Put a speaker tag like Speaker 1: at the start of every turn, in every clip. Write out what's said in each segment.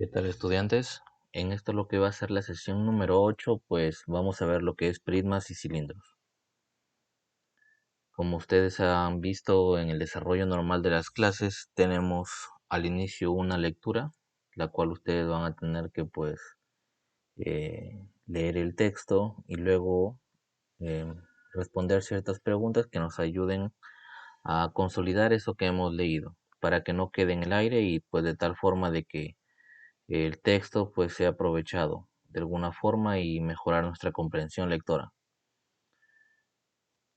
Speaker 1: ¿Qué tal, estudiantes? En esto lo que va a ser la sesión número 8, pues vamos a ver lo que es prismas y cilindros. Como ustedes han visto en el desarrollo normal de las clases, tenemos al inicio una lectura, la cual ustedes van a tener que leer el texto y luego eh, responder ciertas preguntas que nos ayuden a consolidar eso que hemos leído, para que no quede en el aire y pues de tal forma de que el texto pues sea aprovechado de alguna forma y mejorar nuestra comprensión lectora.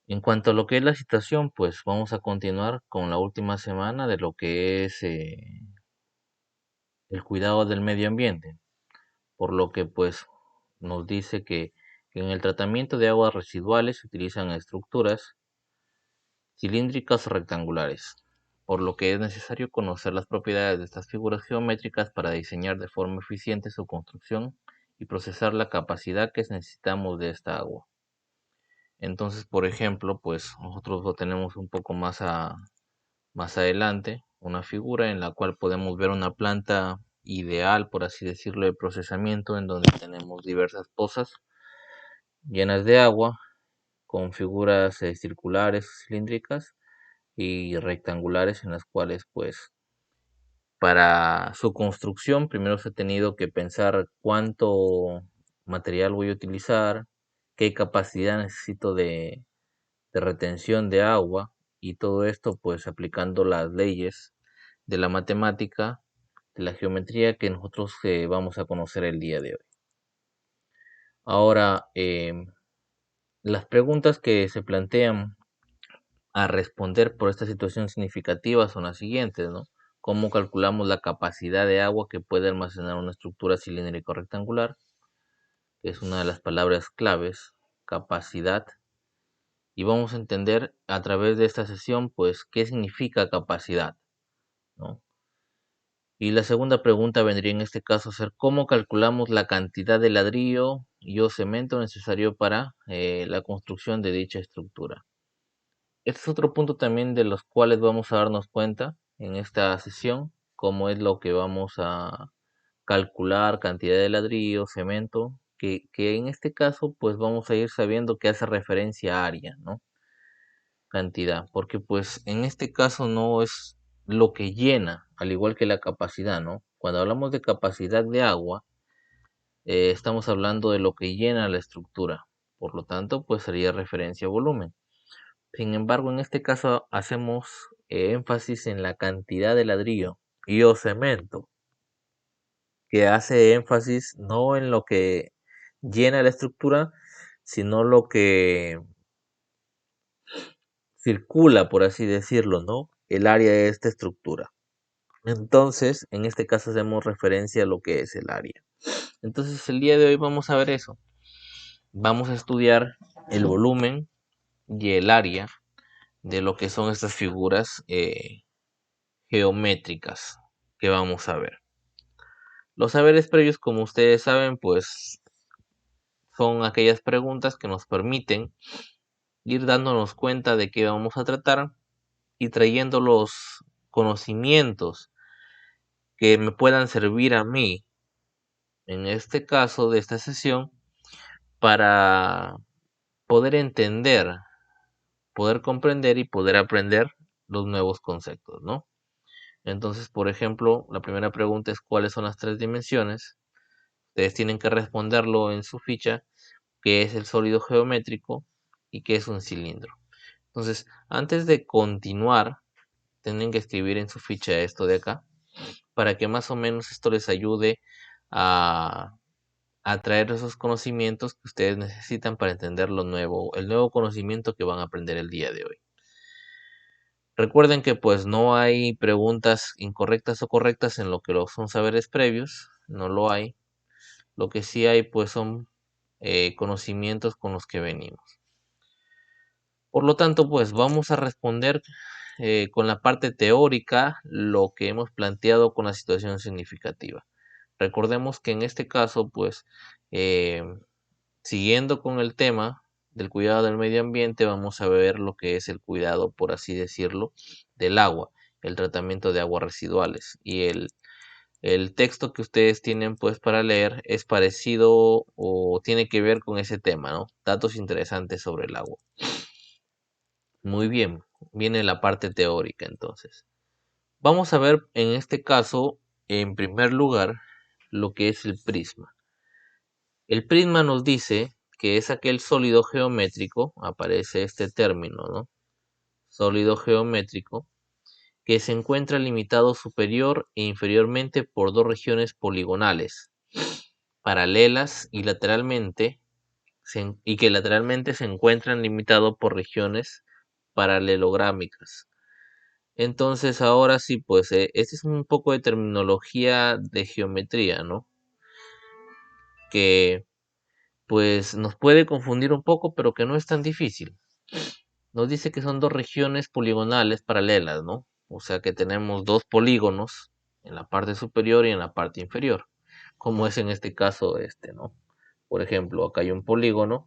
Speaker 1: En cuanto a lo que es la situación, pues vamos a continuar con la última semana de lo que es el cuidado del medio ambiente, por lo que pues nos dice que en el tratamiento de aguas residuales se utilizan estructuras cilíndricas o rectangulares, por lo que es necesario conocer las propiedades de estas figuras geométricas para diseñar de forma eficiente su construcción y procesar la capacidad que necesitamos de esta agua. Entonces, por ejemplo, pues nosotros lo tenemos un poco más adelante, una figura en la cual podemos ver una planta ideal, por así decirlo, de procesamiento, en donde tenemos diversas pozas llenas de agua con figuras circulares, cilíndricas y rectangulares en las cuales pues para su construcción primero se ha tenido que pensar cuánto material voy a utilizar, qué capacidad necesito de retención de agua y todo esto pues aplicando las leyes de la matemática, de la geometría que nosotros vamos a conocer el día de hoy. Ahora, las preguntas que se plantean a responder por esta situación significativa son las siguientes, ¿no? ¿Cómo calculamos la capacidad de agua que puede almacenar una estructura cilíndrica o rectangular? Que es una de las palabras claves, capacidad. Y vamos a entender a través de esta sesión, pues, qué significa capacidad, ¿no? Y la segunda pregunta vendría en este caso a ser cómo calculamos la cantidad de ladrillo y o cemento necesario para la construcción de dicha estructura. Este es otro punto también de los cuales vamos a darnos cuenta en esta sesión, cómo es lo que vamos a calcular, cantidad de ladrillo, cemento, que en este caso pues vamos a ir sabiendo que hace referencia a área, ¿no? Cantidad, porque pues en este caso no es lo que llena, al igual que la capacidad, ¿no? Cuando hablamos de capacidad de agua, estamos hablando de lo que llena la estructura, por lo tanto pues sería referencia a volumen. Sin embargo, en este caso hacemos énfasis en la cantidad de ladrillo y o cemento, que hace énfasis no en lo que llena la estructura, sino lo que circula, por así decirlo, ¿no? El área de esta estructura. Entonces, en este caso hacemos referencia a lo que es el área. Entonces, el día de hoy vamos a ver eso. Vamos a estudiar el volumen y el área de lo que son estas figuras geométricas que vamos a ver. Los saberes previos, como ustedes saben, pues son aquellas preguntas que nos permiten ir dándonos cuenta de qué vamos a tratar y trayendo los conocimientos que me puedan servir a mí, en este caso de esta sesión, para poder entender, poder comprender y poder aprender los nuevos conceptos, ¿no? Entonces, por ejemplo, la primera pregunta es ¿cuáles son las tres dimensiones? Ustedes tienen que responderlo en su ficha, qué es el sólido geométrico y qué es un cilindro. Entonces, antes de continuar, tienen que escribir en su ficha esto de acá, para que más o menos esto les ayude a, a traer esos conocimientos que ustedes necesitan para entender lo nuevo, el nuevo conocimiento que van a aprender el día de hoy. Recuerden que pues no hay preguntas incorrectas o correctas en lo que son saberes previos, no lo hay. Lo que sí hay pues son conocimientos con los que venimos. Por lo tanto, pues vamos a responder con la parte teórica lo que hemos planteado con la situación significativa. Recordemos que en este caso, pues, eh, siguiendo con el tema del cuidado del medio ambiente, vamos a ver lo que es el cuidado, por así decirlo, del agua, el tratamiento de aguas residuales y el texto que ustedes tienen pues para leer es parecido o tiene que ver con ese tema, ¿no? Datos interesantes sobre el agua. Muy bien, viene la parte teórica entonces. Vamos a ver en este caso, en primer lugar, lo que es el prisma. El prisma nos dice que es aquel sólido geométrico, aparece este término, ¿no? Sólido geométrico, que se encuentra limitado superior e inferiormente por dos regiones poligonales, paralelas y lateralmente, y que lateralmente se encuentran limitados por regiones paralelográmicas. Entonces ahora sí, pues este es un poco de terminología de geometría, ¿no? Que pues nos puede confundir un poco, pero que no es tan difícil. Nos dice que son dos regiones poligonales paralelas, ¿no? O sea que tenemos dos polígonos en la parte superior y en la parte inferior, como es en este caso este, ¿no? Por ejemplo, acá hay un polígono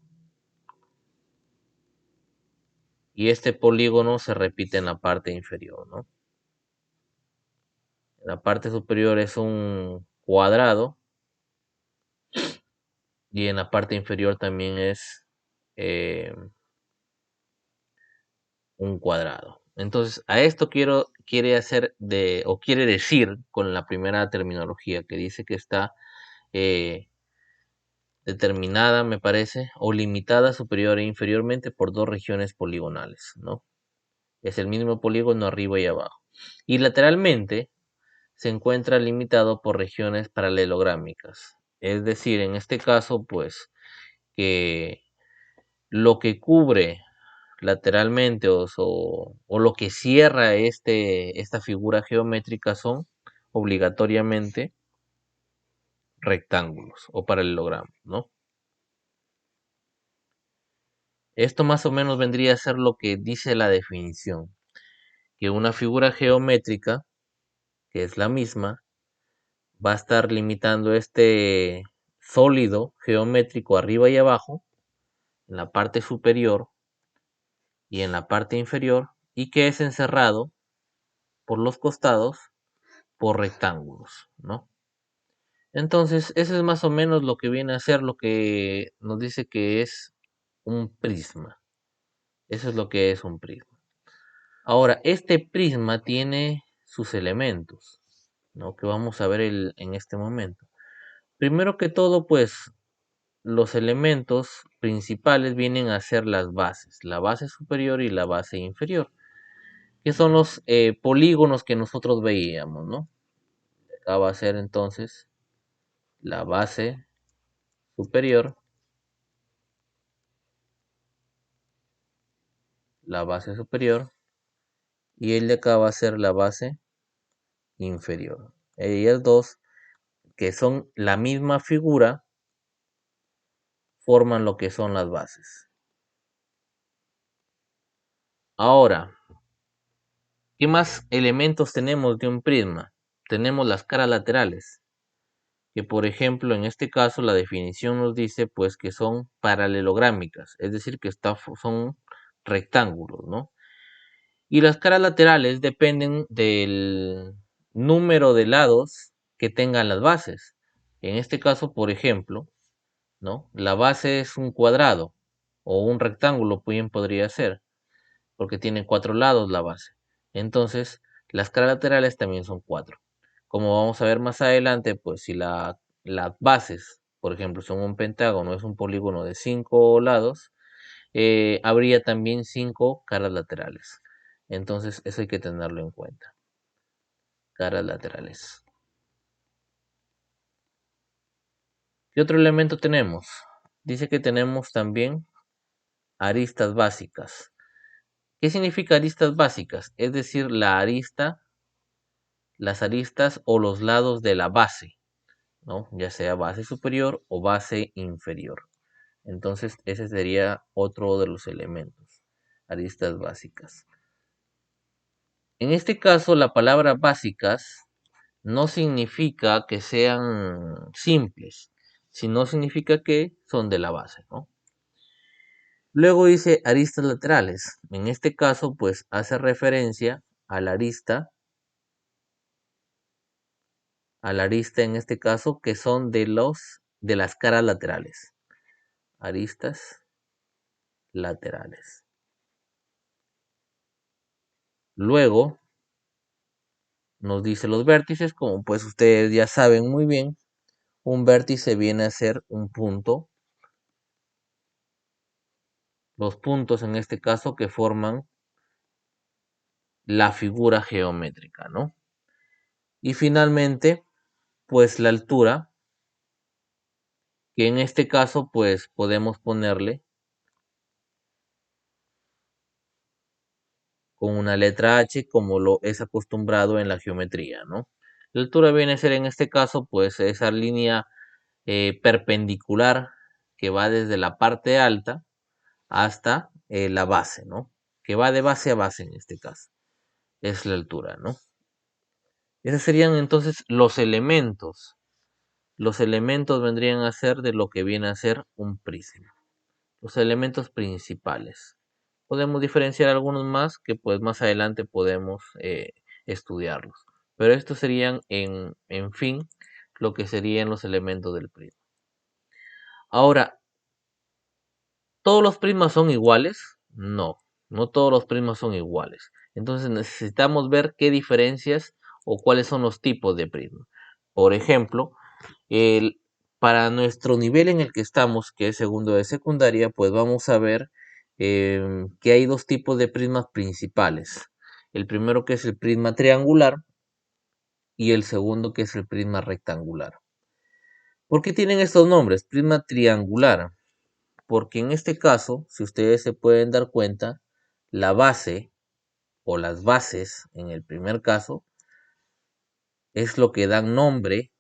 Speaker 1: y este polígono se repite en la parte inferior, ¿no? En la parte superior es un cuadrado y en la parte inferior también es eh, un cuadrado. Entonces, a esto quiere hacer o quiere decir con la primera terminología que dice que está eh, determinada, me parece, o limitada superior e inferiormente por dos regiones poligonales, ¿no? Es el mismo polígono arriba y abajo. Y lateralmente se encuentra limitado por regiones paralelográmicas. Es decir, en este caso, pues, que lo que cubre lateralmente o lo que cierra esta figura geométrica son obligatoriamente rectángulos o paralelogramas, ¿no? Esto más o menos vendría a ser lo que dice la definición, que una figura geométrica, que es la misma, va a estar limitando este sólido geométrico arriba y abajo, en la parte superior y en la parte inferior, y que es encerrado por los costados por rectángulos, ¿no? Entonces, eso es más o menos lo que viene a ser lo que nos dice que es un prisma. Eso es lo que es un prisma. Ahora, este prisma tiene sus elementos, ¿no? Que vamos a ver en este momento. Primero que todo, pues, los elementos principales vienen a ser las bases, la base superior y la base inferior, que son los polígonos que nosotros veíamos, ¿no? Acá va a ser entonces la base superior, la base superior, y el de acá va a ser la base inferior. Ellas dos, que son la misma figura, forman lo que son las bases. Ahora, ¿qué más elementos tenemos de un prisma? Tenemos las caras laterales, que por ejemplo en este caso la definición nos dice pues que son paralelográmicas, es decir, que son rectángulos, ¿no? Y las caras laterales dependen del número de lados que tengan las bases. En este caso, por ejemplo, ¿no? La base es un cuadrado o un rectángulo, bien podría ser, porque tiene cuatro lados la base. Entonces, las caras laterales también son cuatro. Como vamos a ver más adelante, pues si las bases, por ejemplo, son un pentágono, es un polígono de cinco lados, habría también cinco caras laterales. Entonces, eso hay que tenerlo en cuenta. Caras laterales. ¿Qué otro elemento tenemos? Dice que tenemos también aristas básicas. ¿Qué significa aristas básicas? Es decir, las aristas o los lados de la base, ¿no? Ya sea base superior o base inferior. Entonces, ese sería otro de los elementos, aristas básicas. En este caso, la palabra básicas no significa que sean simples, sino significa que son de la base, ¿no? Luego dice aristas laterales. En este caso, pues hace referencia a la arista a la arista en este caso, que son de las caras laterales. Aristas laterales. Luego nos dice los vértices, como pues ustedes ya saben muy bien, un vértice viene a ser un punto. Los puntos en este caso que forman la figura geométrica, ¿no? Y finalmente, pues la altura, que en este caso pues podemos ponerle con una letra H como lo es acostumbrado en la geometría, ¿no? La altura viene a ser en este caso pues esa línea perpendicular que va desde la parte alta hasta la base, ¿no? Que va de base a base en este caso. Es la altura, ¿no? Esos serían entonces los elementos. Los elementos vendrían a ser de lo que viene a ser un prisma. Los elementos principales. Podemos diferenciar algunos más que pues más adelante podemos estudiarlos. Pero estos serían en fin lo que serían los elementos del prisma. Ahora, ¿todos los prismas son iguales? No, no todos los prismas son iguales. Entonces necesitamos ver qué diferencias o cuáles son los tipos de prisma. Por ejemplo, para nuestro nivel en el que estamos, que es segundo de secundaria, pues vamos a ver que hay dos tipos de prismas principales. El primero que es el prisma triangular y el segundo que es el prisma rectangular. ¿Por qué tienen estos nombres? Prisma triangular. Porque en este caso, si ustedes se pueden dar cuenta, la base o las bases en el primer caso es lo que dan nombre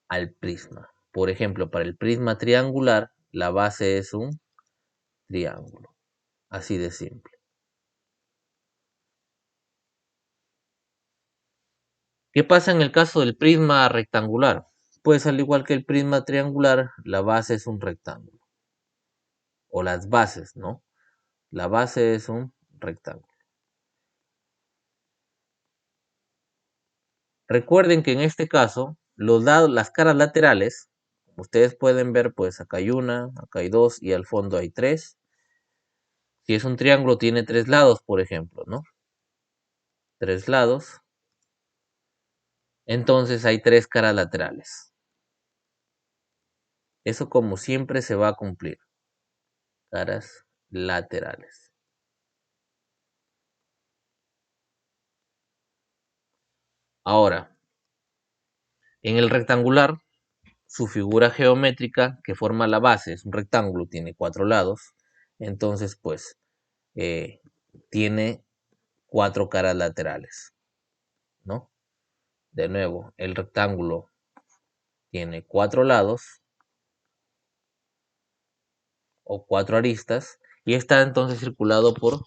Speaker 1: al prisma. Por ejemplo, para el prisma triangular, la base es un triángulo. Así de simple. ¿Qué pasa en el caso del prisma rectangular? Pues al igual que el prisma triangular, la base es un rectángulo. O las bases, ¿no? La base es un rectángulo. Recuerden que en este caso, los lados, las caras laterales, como ustedes pueden ver, pues acá hay una, acá hay dos y al fondo hay tres. Si es un triángulo, tiene tres lados, por ejemplo, ¿no? Tres lados. Entonces hay tres caras laterales. Eso como siempre se va a cumplir. Caras laterales. Ahora, en el rectangular, su figura geométrica que forma la base es un rectángulo, tiene cuatro lados. Entonces, pues, tiene cuatro caras laterales, ¿no? De nuevo, el rectángulo tiene cuatro lados o cuatro aristas y está entonces circulado por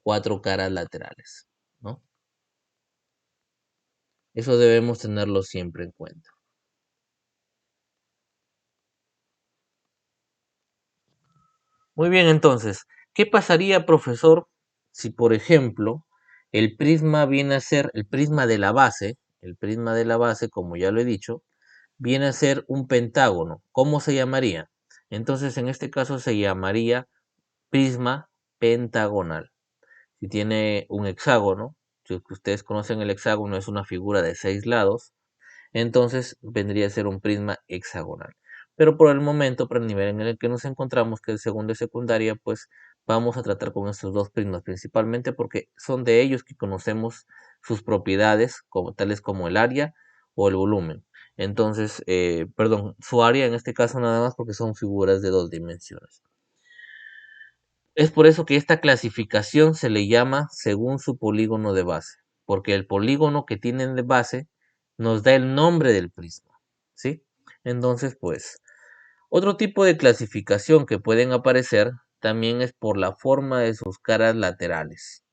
Speaker 1: cuatro caras laterales, ¿no? Eso debemos tenerlo siempre en cuenta. Muy bien, entonces, ¿qué pasaría, profesor, si por ejemplo el prisma viene a ser el prisma de la base, como ya lo he dicho, viene a ser un pentágono? ¿Cómo se llamaría? Entonces, en este caso se llamaría prisma pentagonal. Si tiene un hexágono, si ustedes conocen el hexágono, es una figura de 6 lados, entonces vendría a ser un prisma hexagonal. Pero por el momento, para el nivel en el que nos encontramos, que es segundo y secundaria, pues vamos a tratar con estos dos prismas principalmente porque son de ellos que conocemos sus propiedades, como, tales como el área o el volumen. Entonces, perdón, su área en este caso nada más porque son figuras de dos dimensiones. Es por eso que esta clasificación se le llama según su polígono de base, porque el polígono que tienen de base nos da el nombre del prisma, ¿sí? Entonces, pues, otro tipo de clasificación que pueden aparecer también es por la forma de sus caras laterales.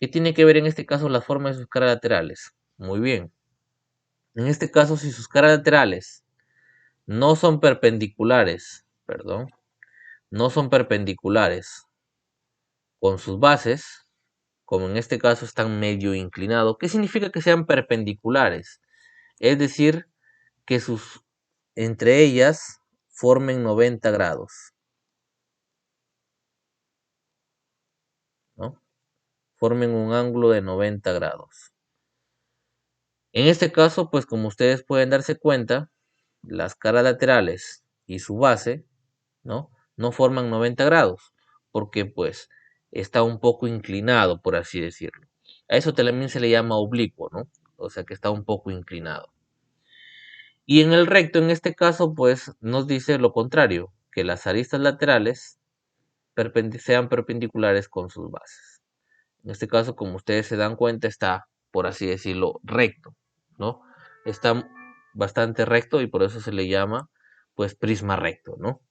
Speaker 1: ¿Qué tiene que ver en este caso la forma de sus caras laterales? Muy bien. En este caso, si sus caras laterales no son perpendiculares, no son perpendiculares con sus bases, como en este caso están medio inclinados, ¿qué significa que sean perpendiculares? Es decir, que entre ellas formen 90 grados, ¿no? Formen un ángulo de 90 grados. En este caso, pues como ustedes pueden darse cuenta, las caras laterales y su base, ¿no? No forman 90 grados, porque pues está un poco inclinado, por así decirlo. A eso también se le llama oblicuo, ¿no? O sea que está un poco inclinado. Y en el recto, en este caso, pues nos dice lo contrario, que las aristas laterales sean perpendiculares con sus bases. En este caso, como ustedes se dan cuenta, está, por así decirlo, recto, ¿no? Está bastante recto y por eso se le llama, pues, prisma recto, ¿no?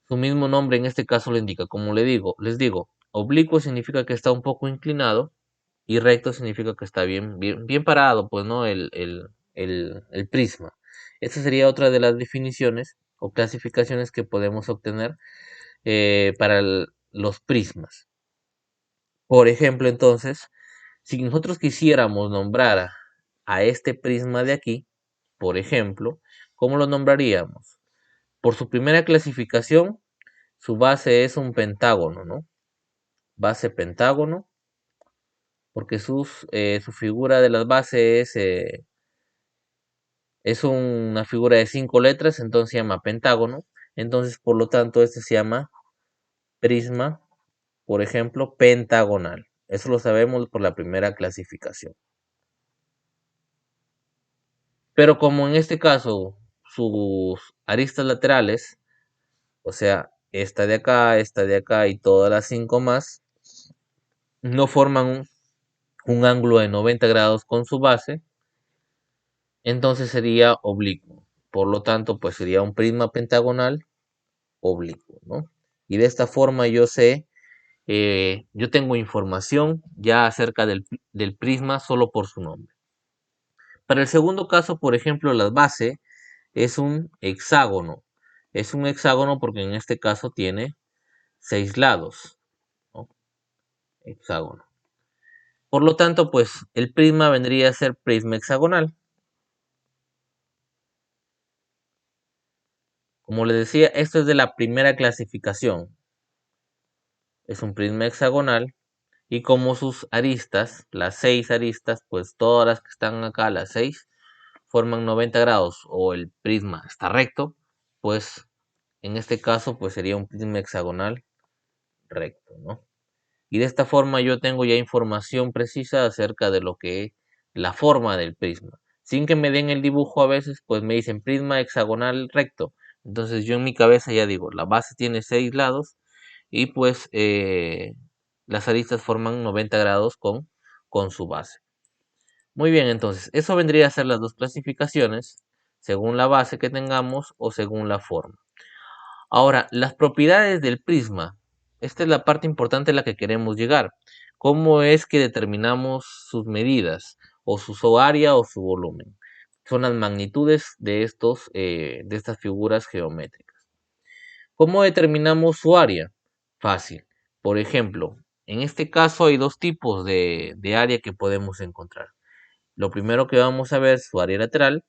Speaker 1: Su mismo nombre en este caso lo indica. Como les digo, oblicuo significa que está un poco inclinado y recto significa que está bien parado, pues, ¿no? El prisma. Esta sería otra de las definiciones o clasificaciones que podemos obtener para los prismas. Por ejemplo, entonces, si nosotros quisiéramos nombrar a este prisma de aquí, por ejemplo, ¿cómo lo nombraríamos? Por su primera clasificación, su base es un pentágono, ¿no? Base pentágono, porque su figura de las bases es una figura de 5 letras, entonces se llama pentágono. Entonces, por lo tanto, este se llama prisma, por ejemplo, pentagonal. Eso lo sabemos por la primera clasificación. Pero como en este caso sus aristas laterales, o sea, esta de acá y todas las 5 más, no forman un ángulo de 90 grados con su base, entonces sería oblicuo. Por lo tanto, pues sería un prisma pentagonal oblicuo, ¿no? Y de esta forma yo tengo información ya acerca del prisma solo por su nombre. Para el segundo caso, por ejemplo, la base es un hexágono. Es un hexágono porque en este caso tiene 6 lados, ¿no? Hexágono. Por lo tanto, pues el prisma vendría a ser prisma hexagonal. Como les decía, esto es de la primera clasificación. Es un prisma hexagonal y como sus aristas, las 6 aristas, pues todas las que están acá, las 6, forman 90 grados o el prisma está recto, pues en este caso pues sería un prisma hexagonal recto, ¿no? Y de esta forma yo tengo ya información precisa acerca de lo que es la forma del prisma. Sin que me den el dibujo a veces, pues me dicen prisma hexagonal recto. Entonces yo en mi cabeza ya digo, la base tiene 6 lados y pues las aristas forman 90 grados con su base. Muy bien, entonces eso vendría a ser las dos clasificaciones, según la base que tengamos o según la forma. Ahora, las propiedades del prisma. Esta es la parte importante a la que queremos llegar. ¿Cómo es que determinamos sus medidas o su área o su volumen? Son las magnitudes de estas figuras geométricas. ¿Cómo determinamos su área? Fácil. Por ejemplo, en este caso hay dos tipos de área que podemos encontrar. Lo primero que vamos a ver es su área lateral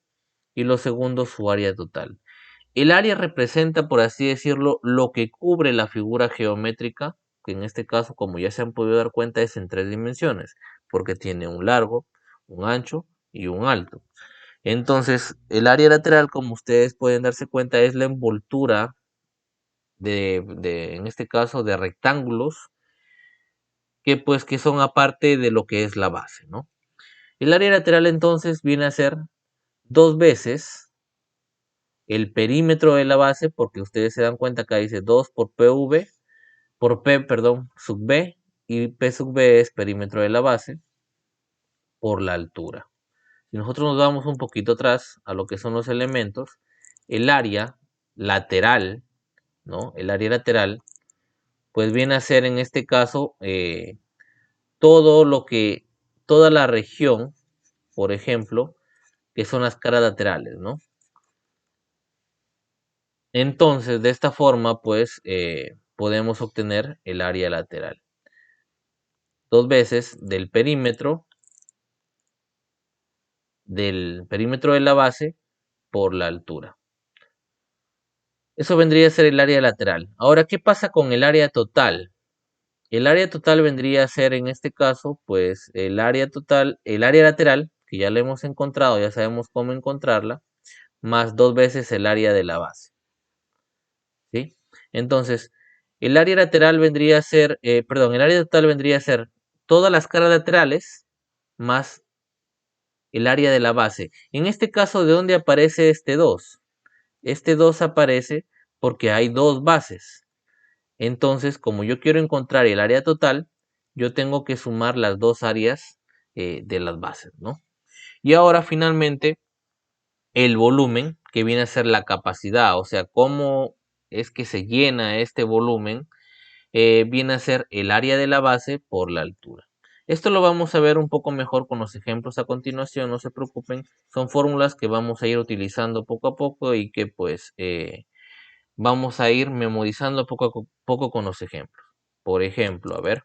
Speaker 1: y lo segundo su área total. El área representa, por así decirlo, lo que cubre la figura geométrica, que en este caso, como ya se han podido dar cuenta, es en 3 dimensiones, porque tiene un largo, un ancho y un alto. Entonces, el área lateral, como ustedes pueden darse cuenta, es la envoltura en este caso, de rectángulos que son aparte de lo que es la base, ¿no? El área lateral entonces viene a ser 2 veces el perímetro de la base, porque ustedes se dan cuenta acá dice 2 por PV, por P, perdón, sub B, y P sub B es perímetro de la base por la altura. Si nosotros nos vamos un poquito atrás a lo que son los elementos, el área lateral, ¿no? El área lateral, pues viene a ser en este caso todo toda la región, por ejemplo, que son las caras laterales, ¿no? Entonces, de esta forma, pues, podemos obtener el área lateral. 2 veces del perímetro de la base por la altura. Eso vendría a ser el área lateral. Ahora, ¿qué pasa con el área total? El área total vendría a ser, en este caso, pues el área total, el área lateral, que ya la hemos encontrado, ya sabemos cómo encontrarla, más 2 veces el área de la base. ¿Sí? Entonces, el área lateral vendría a ser, el área total vendría a ser todas las caras laterales más el área de la base. En este caso, ¿de dónde aparece este 2? Este 2 aparece porque hay dos bases. Entonces, como yo quiero encontrar el área total, yo tengo que sumar las dos áreas de las bases, ¿no? Y ahora finalmente el volumen, que viene a ser la capacidad, o sea, cómo es que se llena este volumen, viene a ser el área de la base por la altura. Esto lo vamos a ver un poco mejor con los ejemplos a continuación, no se preocupen, son fórmulas que vamos a ir utilizando poco a poco y que pues vamos a ir memorizando poco a poco con los ejemplos. Por ejemplo, a ver,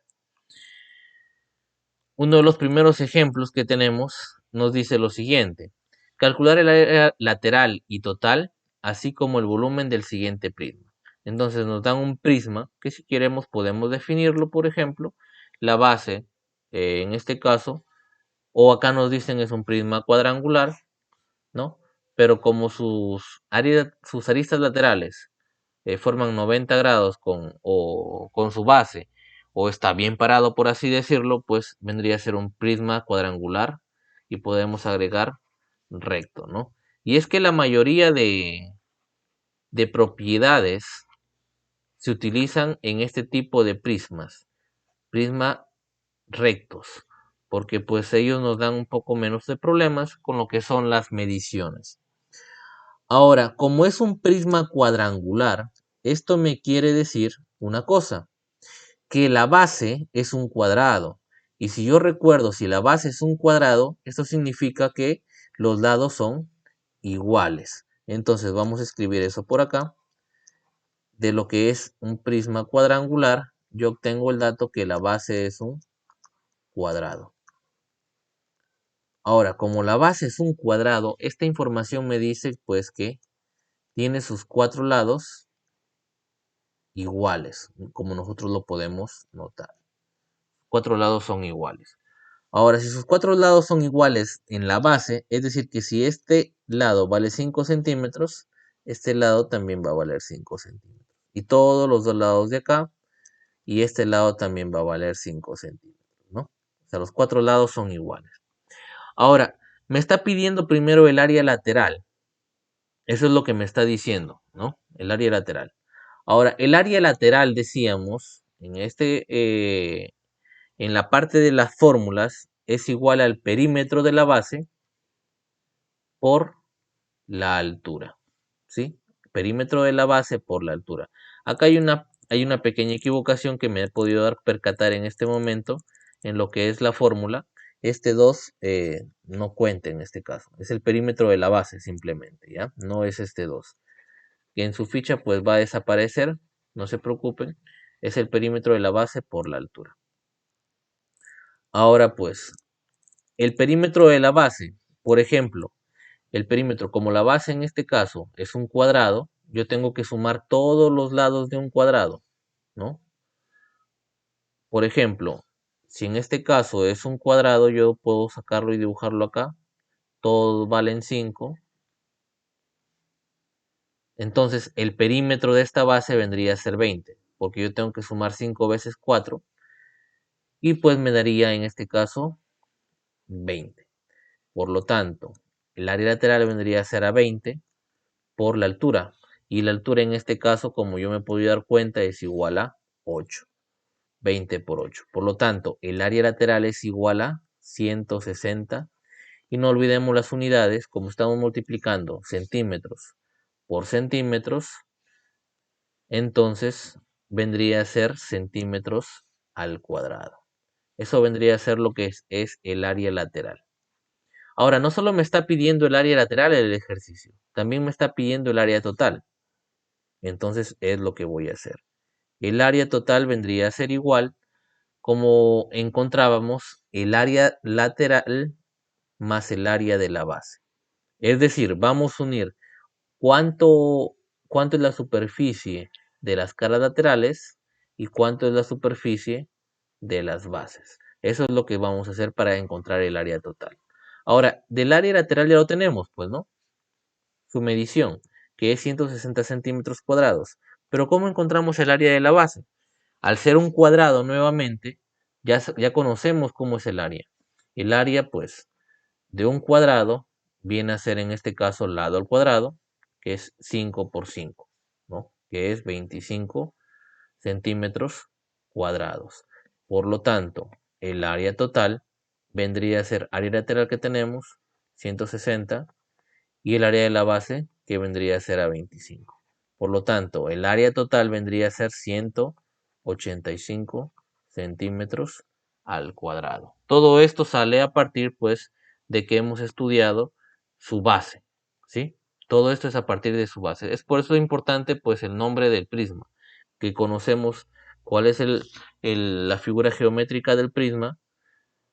Speaker 1: uno de los primeros ejemplos que tenemos nos dice lo siguiente: calcular el área lateral y total, así como el volumen del siguiente prisma. Entonces nos dan un prisma que si queremos podemos definirlo, por ejemplo, la base, en este caso, o acá nos dicen es un prisma cuadrangular, ¿no? Pero como sus aristas laterales forman 90 grados con su base, o está bien parado, por así decirlo, pues vendría a ser un prisma cuadrangular y podemos agregar recto, ¿no? Y es que la mayoría de propiedades se utilizan en este tipo de prisma rectos, porque pues ellos nos dan un poco menos de problemas con lo que son las mediciones. Ahora, como es un prisma cuadrangular, esto me quiere decir una cosa, que la base es un cuadrado. Y si yo recuerdo, si la base es un cuadrado, esto significa que los lados son iguales. Entonces vamos a escribir eso por acá. De lo que es un prisma cuadrangular, yo obtengo el dato que la base es un cuadrado. Ahora, como la base es un cuadrado, esta información me dice pues que tiene sus cuatro lados iguales, como nosotros lo podemos notar. Cuatro lados son iguales. Ahora, si sus cuatro lados son iguales en la base, es decir, que si este lado vale 5 centímetros, este lado también va a valer 5 centímetros. Y todos los dos lados de acá, y este lado también va a valer 5 centímetros, ¿no? O sea, los cuatro lados son iguales. Ahora, me está pidiendo primero el área lateral. Eso es lo que me está diciendo, ¿no? El área lateral. Ahora, el área lateral, decíamos, en la parte de las fórmulas, es igual al perímetro de la base por la altura, ¿sí? Perímetro de la base por la altura. Acá hay una pequeña equivocación que me he podido percatar en este momento en lo que es la fórmula. Este 2 no cuenta en este caso, es el perímetro de la base simplemente, ¿ya? No es este 2. Que en su ficha pues va a desaparecer, no se preocupen, es el perímetro de la base por la altura. Ahora pues, el perímetro de la base, por ejemplo, el perímetro, como la base en este caso es un cuadrado, yo tengo que sumar todos los lados de un cuadrado, ¿no? Por ejemplo, si en este caso es un cuadrado, yo puedo sacarlo y dibujarlo acá, todos valen 5. Entonces, el perímetro de esta base vendría a ser 20, porque yo tengo que sumar 5 veces 4, y pues me daría en este caso 20. Por lo tanto, el área lateral vendría a ser a 20 por la altura. Y la altura en este caso, como yo me puedo dar cuenta, es igual a 8. 20 por 8. Por lo tanto, el área lateral es igual a 160. Y no olvidemos las unidades, como estamos multiplicando centímetros por centímetros, entonces vendría a ser centímetros al cuadrado. Eso vendría a ser lo que es el área lateral. Ahora, no solo me está pidiendo el área lateral del ejercicio, también me está pidiendo el área total. Entonces es lo que voy a hacer. El área total vendría a ser igual como encontrábamos el área lateral más el área de la base. Es decir, vamos a unir cuánto, cuánto es la superficie de las caras laterales y cuánto es la superficie de las bases. Eso es lo que vamos a hacer para encontrar el área total. Ahora, del área lateral ya lo tenemos, pues, ¿no? Su medición, que es 160 centímetros cuadrados. Pero ¿cómo encontramos el área de la base? Al ser un cuadrado nuevamente, ya conocemos cómo es el área. El área, pues, de un cuadrado viene a ser en este caso lado al cuadrado, que es 5 por 5, ¿no? Que es 25 centímetros cuadrados. Por lo tanto, el área total vendría a ser área lateral que tenemos, 160, y el área de la base que vendría a ser a 25. Por lo tanto, el área total vendría a ser 185 centímetros al cuadrado. Todo esto sale a partir, pues, de que hemos estudiado su base, ¿sí? Todo esto es a partir de su base. Es por eso importante, pues, el nombre del prisma, que conocemos cuál es la figura geométrica del prisma,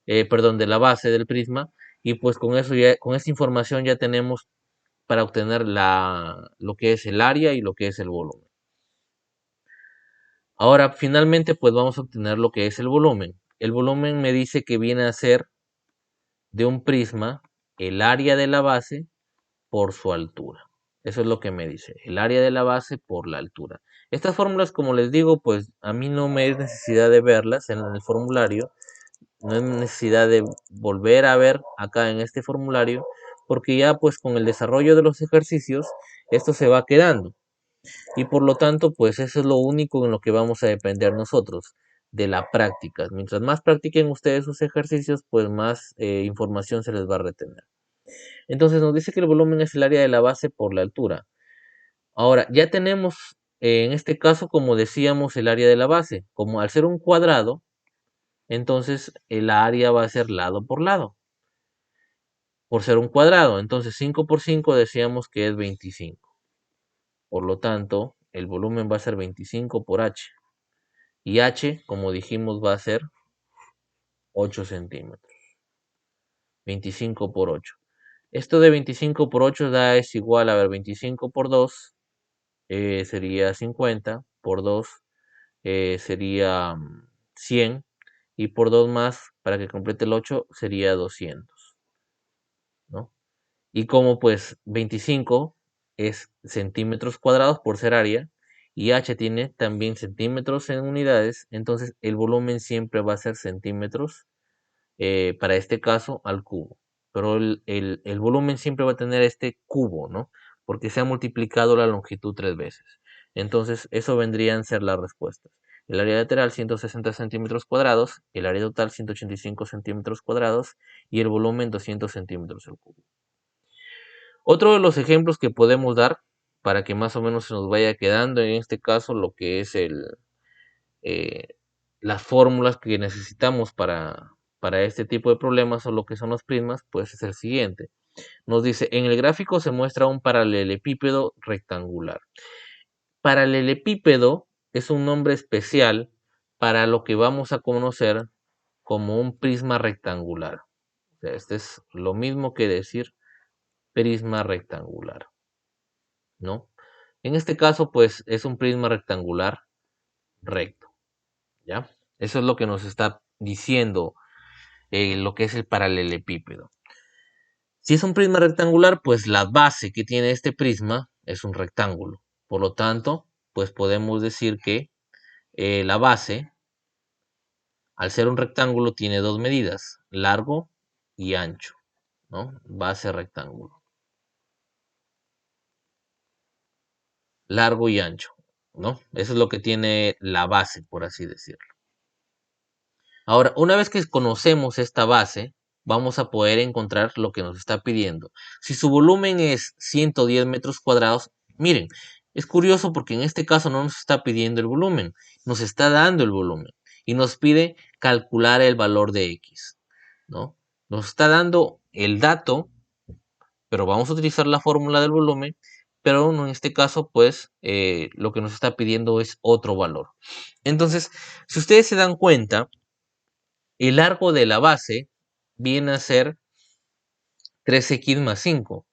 Speaker 1: perdón, de la base del prisma, y pues con eso ya, con esta información ya tenemos para obtener lo que es el área y lo que es el volumen. Ahora, finalmente, pues vamos a obtener lo que es el volumen. El volumen me dice que viene a ser de un prisma el área de la base por su altura. Eso es lo que me dice, el área de la base por la altura. Estas fórmulas, como les digo, pues a mí no me es necesidad de verlas en el formulario, no es necesidad de volver a ver acá en este formulario, porque ya pues con el desarrollo de los ejercicios, esto se va quedando. Y por lo tanto, pues eso es lo único en lo que vamos a depender nosotros, de la práctica. Mientras más practiquen ustedes sus ejercicios, pues más información se les va a retener. Entonces nos dice que el volumen es el área de la base por la altura. Ahora, ya tenemos en este caso, como decíamos, el área de la base. Como al ser un cuadrado, entonces el área va a ser lado por lado. Por ser un cuadrado, entonces 5 por 5 decíamos que es 25. Por lo tanto, el volumen va a ser 25 por h. Y h, como dijimos, va a ser 8 centímetros. 25 por 8. Esto de 25 por 8 es igual, a ver, 25 por 2 sería 50, por 2 sería 100, y por 2 más, para que complete el 8, sería 200, ¿no? Y como pues 25 es centímetros cuadrados por ser área, y h tiene también centímetros en unidades, entonces el volumen siempre va a ser centímetros, para este caso al cubo. Pero el volumen siempre va a tener este cubo, ¿no? Porque se ha multiplicado la longitud 3 veces. Entonces, eso vendrían a ser las respuestas. El área lateral 160 centímetros cuadrados, el área total 185 centímetros cuadrados y el volumen 200 centímetros al cubo. Otro de los ejemplos que podemos dar para que más o menos se nos vaya quedando en este caso lo que es eh, las fórmulas que necesitamos para este tipo de problemas o lo que son los prismas, pues es el siguiente. Nos dice, en el gráfico se muestra un paralelepípedo rectangular. Paralelepípedo es un nombre especial para lo que vamos a conocer como un prisma rectangular. O sea, este es lo mismo que decir prisma rectangular, ¿no? En este caso, pues es un prisma rectangular recto, ¿ya? Eso es lo que nos está diciendo lo que es el paralelepípedo. Si es un prisma rectangular, pues la base que tiene este prisma es un rectángulo. Por lo tanto, pues podemos decir que la base, al ser un rectángulo, tiene dos medidas, largo y ancho, ¿no? Base rectángulo. Largo y ancho, ¿no? Eso es lo que tiene la base, por así decirlo. Ahora, una vez que conocemos esta base, vamos a poder encontrar lo que nos está pidiendo. Si su volumen es 110 metros cuadrados, miren, es curioso porque en este caso no nos está pidiendo el volumen, nos está dando el volumen y nos pide calcular el valor de X, ¿no? Nos está dando el dato, pero vamos a utilizar la fórmula del volumen, pero en este caso, pues, lo que nos está pidiendo es otro valor. Entonces, si ustedes se dan cuenta, el largo de la base viene a ser 3x más 5,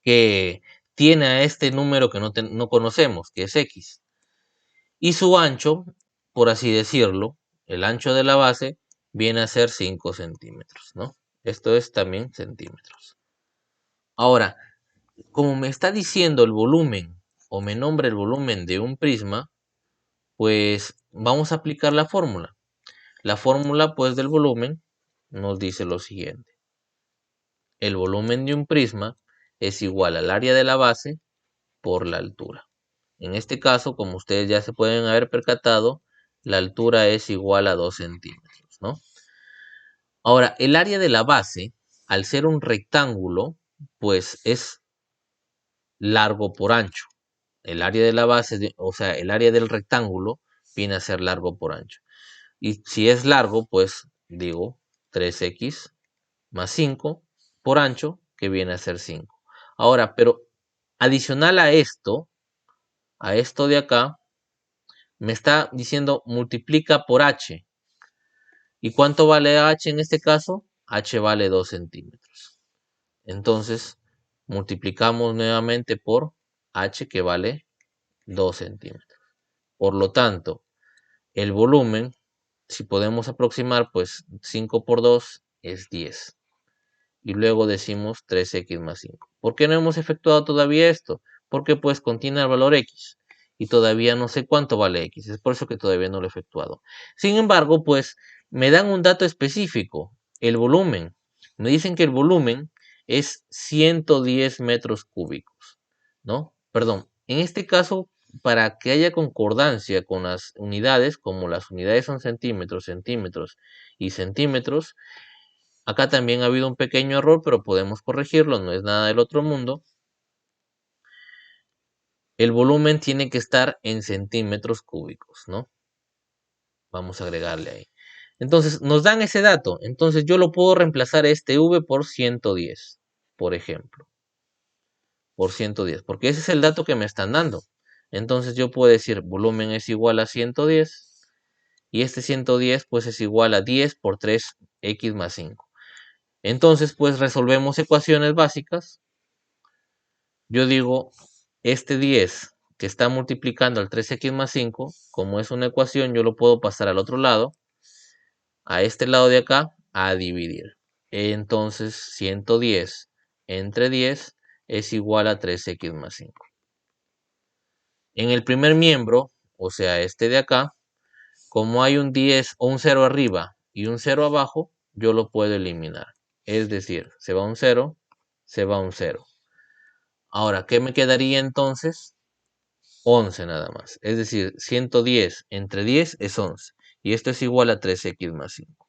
Speaker 1: que tiene a este número que no conocemos, que es x. Y su ancho, por así decirlo, el ancho de la base viene a ser 5 centímetros, ¿no? Esto es también centímetros. Ahora, como me está diciendo el volumen o me nombra el volumen de un prisma, pues vamos a aplicar la fórmula. La fórmula pues del volumen nos dice lo siguiente. El volumen de un prisma es igual al área de la base por la altura. En este caso, como ustedes ya se pueden haber percatado, la altura es igual a 2 centímetros, ¿no? Ahora, el área de la base, al ser un rectángulo, pues es largo por ancho. El área de la base, o sea, el área del rectángulo viene a ser largo por ancho. Y si es largo, pues digo 3x más 5 por ancho, que viene a ser 5. Ahora, pero adicional a esto de acá, me está diciendo multiplica por h. ¿Y cuánto vale h en este caso? H vale 2 centímetros. Entonces, multiplicamos nuevamente por h, que vale 2 centímetros. Por lo tanto, el volumen, si podemos aproximar, pues 5 por 2 es 10. Y luego decimos 3x más 5. ¿Por qué no hemos efectuado todavía esto? Porque pues contiene el valor x y todavía no sé cuánto vale x. Es por eso que todavía no lo he efectuado. Sin embargo, pues me dan un dato específico, el volumen. Me dicen que el volumen es 110 metros cúbicos, ¿no? Perdón, en este caso, para que haya concordancia con las unidades, como las unidades son centímetros, centímetros y centímetros, acá también ha habido un pequeño error, pero podemos corregirlo, no es nada del otro mundo. El volumen tiene que estar en centímetros cúbicos, ¿no? Vamos a agregarle ahí. Entonces, nos dan ese dato. Entonces, yo lo puedo reemplazar este V por 110, por ejemplo. Por 110, porque ese es el dato que me están dando. Entonces, yo puedo decir volumen es igual a 110 y este 110 pues es igual a 10 por 3x más 5. Entonces, pues resolvemos ecuaciones básicas. Yo digo, este 10 que está multiplicando al 3x más 5, como es una ecuación, yo lo puedo pasar al otro lado, a este lado de acá, a dividir. Entonces, 110 entre 10 es igual a 3x más 5. En el primer miembro, o sea, este de acá, como hay un 10 o un 0 arriba y un 0 abajo, yo lo puedo eliminar. Es decir, se va un 0, se va un 0. Ahora, ¿qué me quedaría entonces? 11 nada más. Es decir, 110 entre 10 es 11. Y esto es igual a 3x más 5.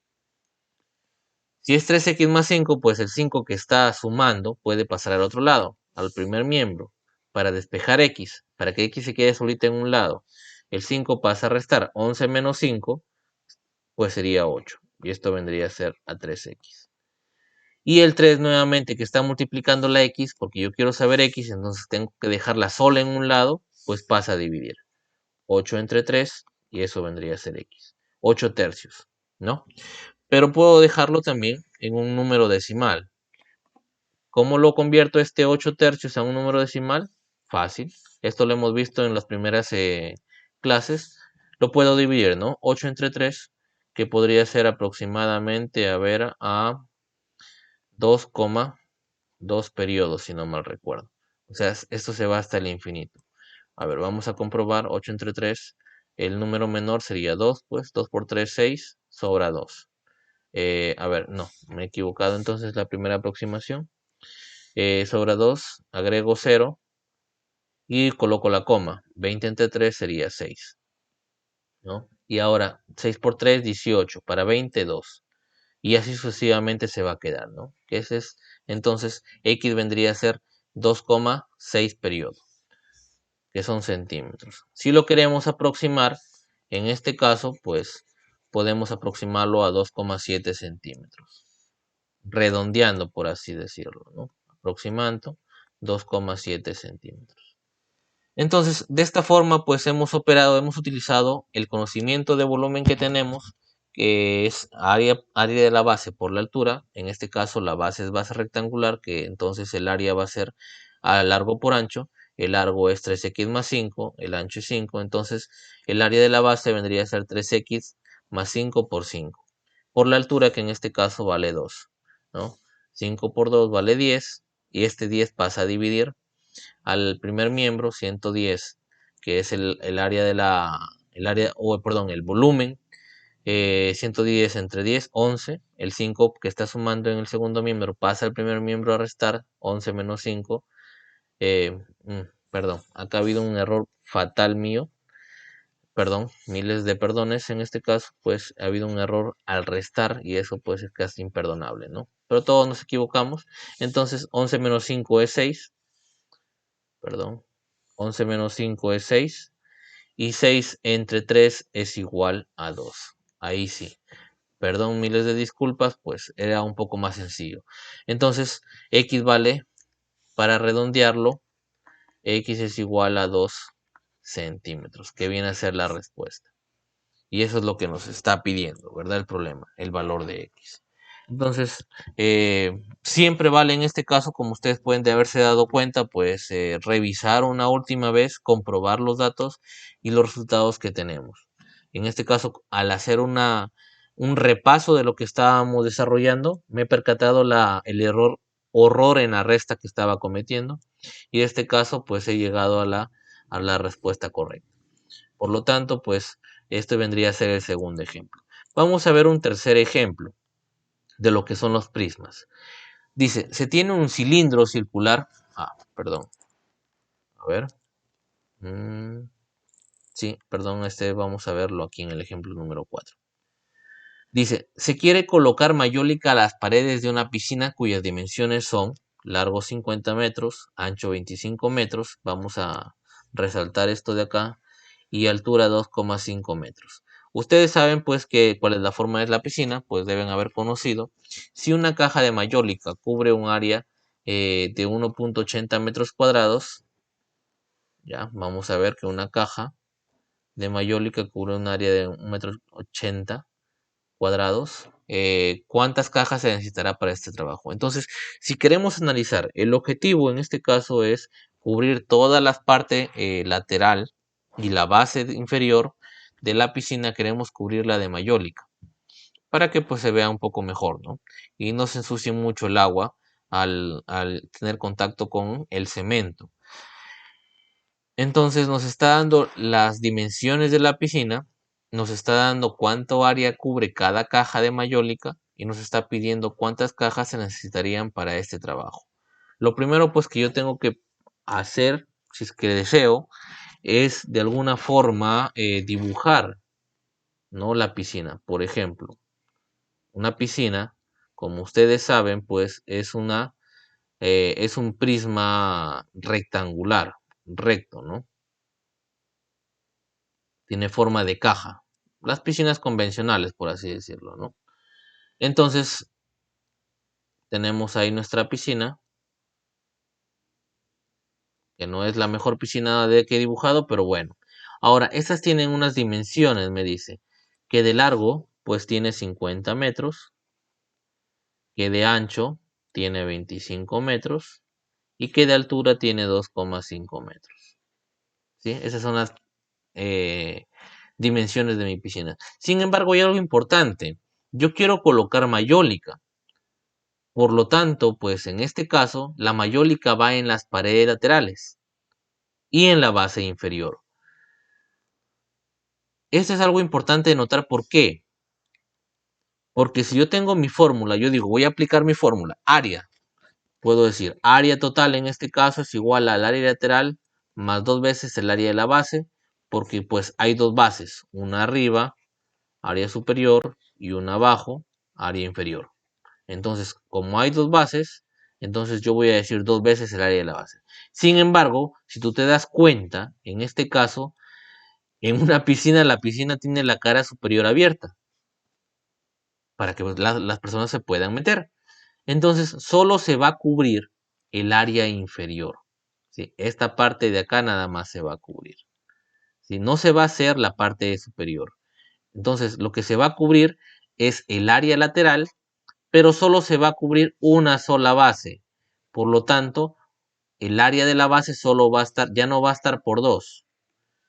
Speaker 1: Si es 3x más 5, pues el 5 que está sumando puede pasar al otro lado, al primer miembro, para despejar x, para que x se quede solita en un lado. El 5 pasa a restar 11 menos 5, pues sería 8. Y esto vendría a ser a 3x. Y el 3 nuevamente que está multiplicando la x, porque yo quiero saber x, entonces tengo que dejarla sola en un lado, pues pasa a dividir. 8 entre 3 y eso vendría a ser x. 8 tercios, ¿no? Pero puedo dejarlo también en un número decimal. ¿Cómo lo convierto este 8 tercios a un número decimal? Fácil. Esto lo hemos visto en las primeras clases. Lo puedo dividir, ¿no? 8 entre 3, que podría ser aproximadamente, a ver, a 2,2 periodos, si no mal recuerdo. O sea, esto se va hasta el infinito. A ver, vamos a comprobar 8 entre 3. El número menor sería 2, pues 2 por 3, 6, sobra 2. A ver, no, me he equivocado entonces la primera aproximación. Sobra 2, agrego 0 y coloco la coma. 20 entre 3 sería 6, ¿no? Y ahora 6 por 3, 18. Para 20, 2. Y así sucesivamente se va a quedar, ¿no? Que ese es, entonces, x vendría a ser 2,6 periodos, que son centímetros. Si lo queremos aproximar, en este caso, pues podemos aproximarlo a 2,7 centímetros, redondeando, por así decirlo, ¿no? Aproximando 2,7 centímetros. Entonces, de esta forma, pues hemos utilizado el conocimiento de volumen que tenemos, que es área de la base por la altura. En este caso, la base es base rectangular, que entonces el área va a ser a largo por ancho. El largo es 3x más 5, el ancho es 5. Entonces, el área de la base vendría a ser 3x más 5 por 5. Por la altura, que en este caso vale 2, ¿no? 5 por 2 vale 10, y este 10 pasa a dividir al primer miembro, 110, que es el área de el volumen, 110 entre 10, 11, el 5 que está sumando en el segundo miembro pasa al primer miembro a restar, 11 menos 5, eh, perdón, acá ha habido un error fatal mío, perdón, miles de perdones en este caso, pues ha habido un error al restar y eso pues es casi imperdonable, ¿no? Pero todos nos equivocamos, entonces 11 menos 5 es 6, perdón, 11 menos 5 es 6 y 6 entre 3 es igual a 2. Ahí sí. Perdón, miles de disculpas, pues era un poco más sencillo. Entonces, x vale, para redondearlo, x es igual a 2 centímetros, que viene a ser la respuesta. Y eso es lo que nos está pidiendo, ¿verdad? El problema, el valor de x. Entonces, siempre vale en este caso, como ustedes pueden de haberse dado cuenta, pues revisar una última vez, comprobar los datos y los resultados que tenemos. En este caso, al hacer un repaso de lo que estábamos desarrollando, me he percatado el horror en la resta que estaba cometiendo y en este caso, pues he llegado a la respuesta correcta. Por lo tanto, pues este vendría a ser el segundo ejemplo. Vamos a ver un tercer ejemplo de lo que son los prismas. Dice, se tiene un cilindro circular. Perdón. A ver. Sí, perdón, vamos a verlo aquí en el ejemplo número 4. Dice, se quiere colocar mayólica a las paredes de una piscina cuyas dimensiones son largo 50 metros, ancho 25 metros. Vamos a resaltar esto de acá. Y altura 2,5 metros. Ustedes saben pues que cuál es la forma de la piscina, pues deben haber conocido. Si una caja de mayólica cubre un área de 1,80 metros cuadrados, ya vamos a ver que una caja de mayólica cubre un área de 1,80 metros cuadrados. ¿Cuántas cajas se necesitará para este trabajo? Entonces, si queremos analizar, el objetivo en este caso es cubrir toda la parte lateral y la base inferior de la piscina. Queremos cubrirla de mayólica para que pues se vea un poco mejor, ¿no? Y no se ensucie mucho el agua al tener contacto con el cemento. Entonces nos está dando las dimensiones de la piscina, nos está dando cuánto área cubre cada caja de mayólica y nos está pidiendo cuántas cajas se necesitarían para este trabajo. Lo primero pues que yo tengo que hacer, si es que deseo, es de alguna forma dibujar, ¿no? La piscina. Por ejemplo, una piscina, como ustedes saben, pues es un prisma rectangular, recto, ¿no? Tiene forma de caja. Las piscinas convencionales, por así decirlo, ¿no? Entonces, tenemos ahí nuestra piscina, que no es la mejor piscina que he dibujado, pero bueno. Ahora, estas tienen unas dimensiones, me dice, que de largo, pues tiene 50 metros, que de ancho tiene 25 metros y que de altura tiene 2,5 metros. ¿Sí? Esas son las eh, dimensiones de mi piscina. Sin embargo, hay algo importante. Yo quiero colocar mayólica. Por lo tanto, pues en este caso, la mayólica va en las paredes laterales y en la base inferior. Esto es algo importante de notar. ¿Por qué? Porque si yo tengo mi fórmula, yo digo, voy a aplicar mi fórmula, área. Puedo decir, área total en este caso es igual al área lateral más 2 veces el área de la base, porque pues hay dos bases, una arriba, área superior, y una abajo, área inferior. Entonces, como hay dos bases, entonces yo voy a decir 2 veces el área de la base. Sin embargo, si tú te das cuenta, en este caso, en una piscina, la piscina tiene la cara superior abierta para que pues, las personas se puedan meter. Entonces, solo se va a cubrir el área inferior. ¿sí? Esta parte de acá nada más se va a cubrir. ¿Sí? No se va a hacer la parte superior. Entonces, lo que se va a cubrir es el área lateral, pero solo se va a cubrir una sola base. Por lo tanto, el área de la base solo va a estar, ya no va a estar por 2,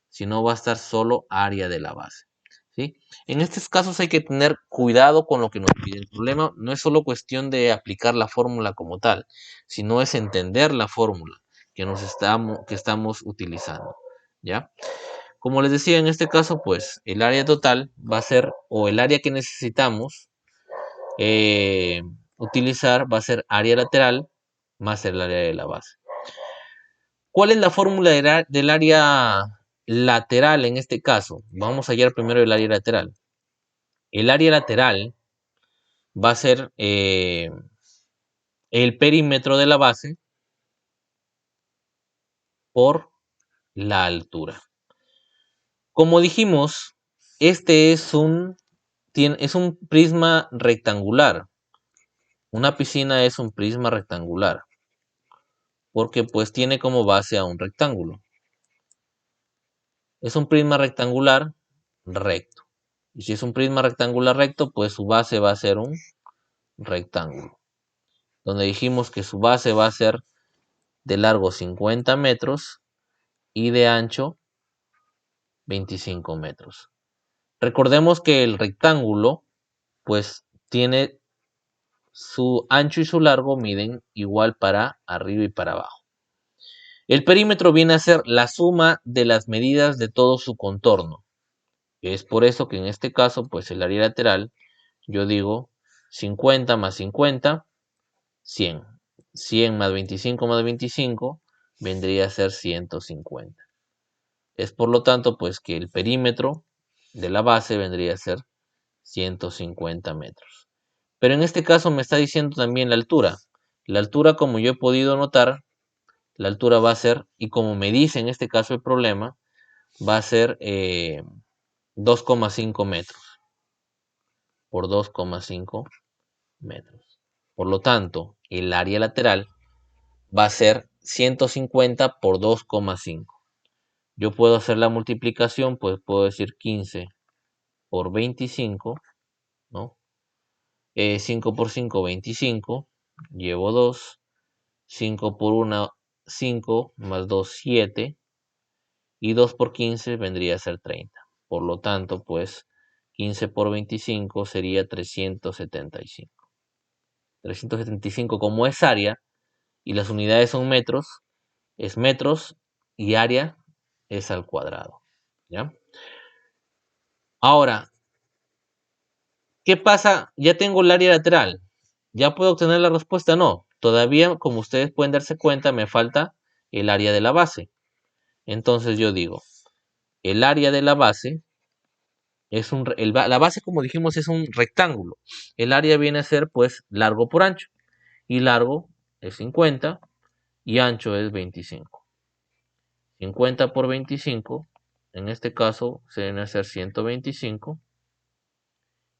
Speaker 1: sino va a estar solo área de la base. ¿Sí? En estos casos hay que tener cuidado con lo que nos pide. El problema no es solo cuestión de aplicar la fórmula como tal, sino es entender la fórmula que estamos utilizando. ¿Ya? Como les decía, en este caso, pues el área total va a ser, o el área que necesitamos eh, utilizar va a ser área lateral más el área de la base. ¿Cuál es la fórmula del área lateral en este caso? Vamos a hallar primero el área lateral. El área lateral va a ser el perímetro de la base por la altura. Como dijimos, este es un prisma rectangular. Una piscina es un prisma rectangular porque pues tiene como base a un rectángulo. Es un prisma rectangular recto. Y si es un prisma rectangular recto, pues su base va a ser un rectángulo. Donde dijimos que su base va a ser de largo 50 metros y de ancho 25 metros. Recordemos que el rectángulo, pues tiene su ancho y su largo miden igual para arriba y para abajo. El perímetro viene a ser la suma de las medidas de todo su contorno. Es por eso que en este caso, pues el área lateral, yo digo 50 más 50, 100. 100 más 25 vendría a ser 150. Es por lo tanto, pues que el perímetro de la base vendría a ser 150 metros. Pero en este caso me está diciendo también la altura. La altura, como yo he podido notar, la altura va a ser, y como me dice en este caso el problema, va a ser 2,5 metros por 2,5 metros. Por lo tanto, el área lateral va a ser 150 por 2,5. Yo puedo hacer la multiplicación, pues puedo decir 15 por 25, ¿no? 5 por 5, 25. Llevo 2. 5 por 1, 5. Más 2, 7. Y 2 por 15 vendría a ser 30. Por lo tanto, pues 15 por 25 sería 375. 375 como es área y las unidades son metros, es metros y área es al cuadrado. ¿Ya? Ahora, ¿qué pasa? Ya tengo el área lateral. ¿Ya puedo obtener la respuesta? No. Todavía, como ustedes pueden darse cuenta, me falta el área de la base. Entonces yo digo, el área de la base es la base, como dijimos, es un rectángulo. El área viene a ser, pues, largo por ancho. Y largo es 50 y ancho es 25. 50 por 25, en este caso, se viene a ser 125.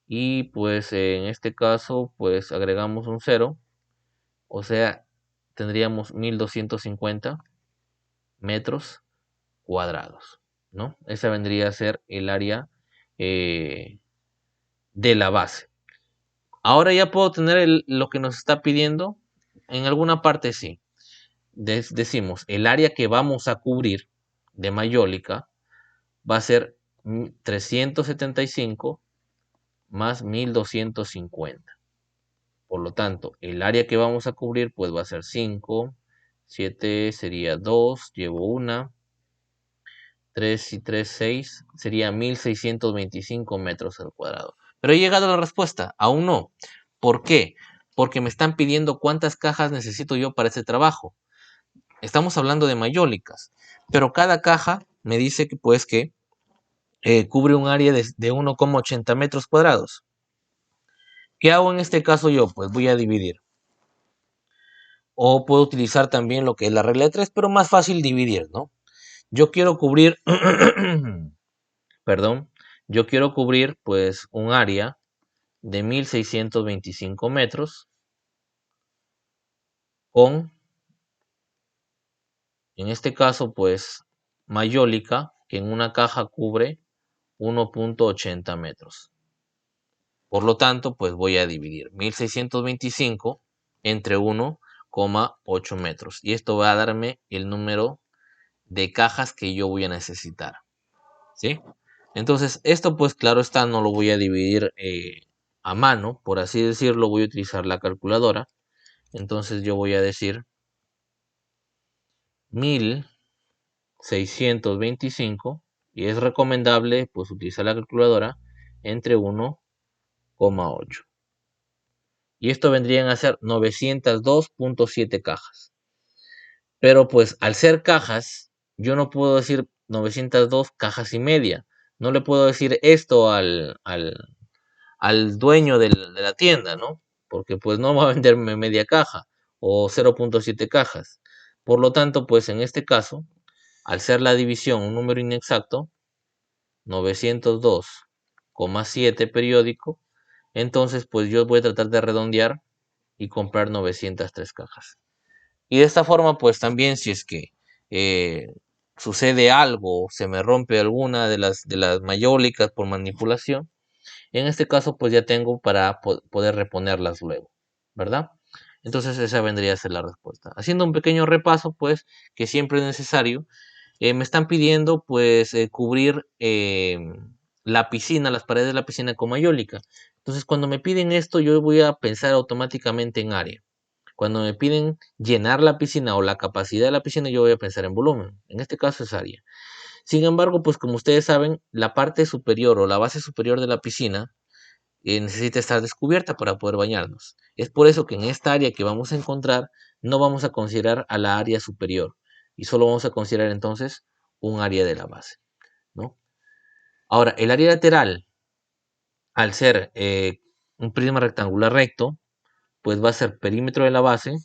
Speaker 1: Y pues en este caso, pues agregamos un 0. O sea, tendríamos 1250 metros cuadrados, ¿no? Esa vendría a ser el área eh, de la base. Ahora ya puedo tener lo que nos está pidiendo. En alguna parte sí. Decimos, el área que vamos a cubrir de mayólica va a ser 375 más 1250. Por lo tanto, el área que vamos a cubrir pues va a ser 5, 7 sería 2, llevo 1, 3 y 3, 6, sería 1625 metros al cuadrado. Pero he llegado a la respuesta, aún no. ¿Por qué? Porque me están pidiendo cuántas cajas necesito yo para este trabajo. Estamos hablando de mayólicas, pero cada caja me dice que pues que cubre un área de 1,80 metros cuadrados. ¿Qué hago en este caso yo? Pues voy a dividir. O puedo utilizar también lo que es la regla de 3, pero más fácil dividir, ¿no? Yo quiero cubrir, perdón, yo quiero cubrir pues un área de 1625 metros con En este caso, pues, mayólica, que en una caja cubre 1.80 metros. Por lo tanto, pues voy a dividir 1625 entre 1,8 metros. Y esto va a darme el número de cajas que yo voy a necesitar. ¿Sí? Entonces, esto pues claro está, no lo voy a dividir a mano, por así decirlo, voy a utilizar la calculadora. Entonces yo voy a decir 1625 y es recomendable pues utilizar la calculadora entre 1,8. Y esto vendrían a ser 902.7 cajas. Pero pues al ser cajas, yo no puedo decir 902 cajas y media. No le puedo decir esto al dueño de la tienda, ¿no? Porque pues no va a venderme media caja o 0.7 cajas. Por lo tanto, pues en este caso, al ser la división un número inexacto, 902,7 periódico, entonces pues yo voy a tratar de redondear y comprar 903 cajas. Y de esta forma, pues también si es que eh, sucede algo, se me rompe alguna de las mayólicas por manipulación, en este caso, pues ya tengo para poder reponerlas luego, ¿verdad? Entonces esa vendría a ser la respuesta. Haciendo un pequeño repaso, pues, que siempre es necesario, me están pidiendo, pues, cubrir la piscina, las paredes de la piscina con mayólica. Entonces, cuando me piden esto, yo voy a pensar automáticamente en área. Cuando me piden llenar la piscina o la capacidad de la piscina, yo voy a pensar en volumen. En este caso es área. Sin embargo, pues como ustedes saben, la parte superior o la base superior de la piscina necesita estar descubierta para poder bañarnos. Es por eso que en esta área que vamos a encontrar no vamos a considerar a la área superior y solo vamos a considerar entonces un área de la base, ¿no? Ahora, el área lateral, al ser un prisma rectangular recto, pues va a ser perímetro de la base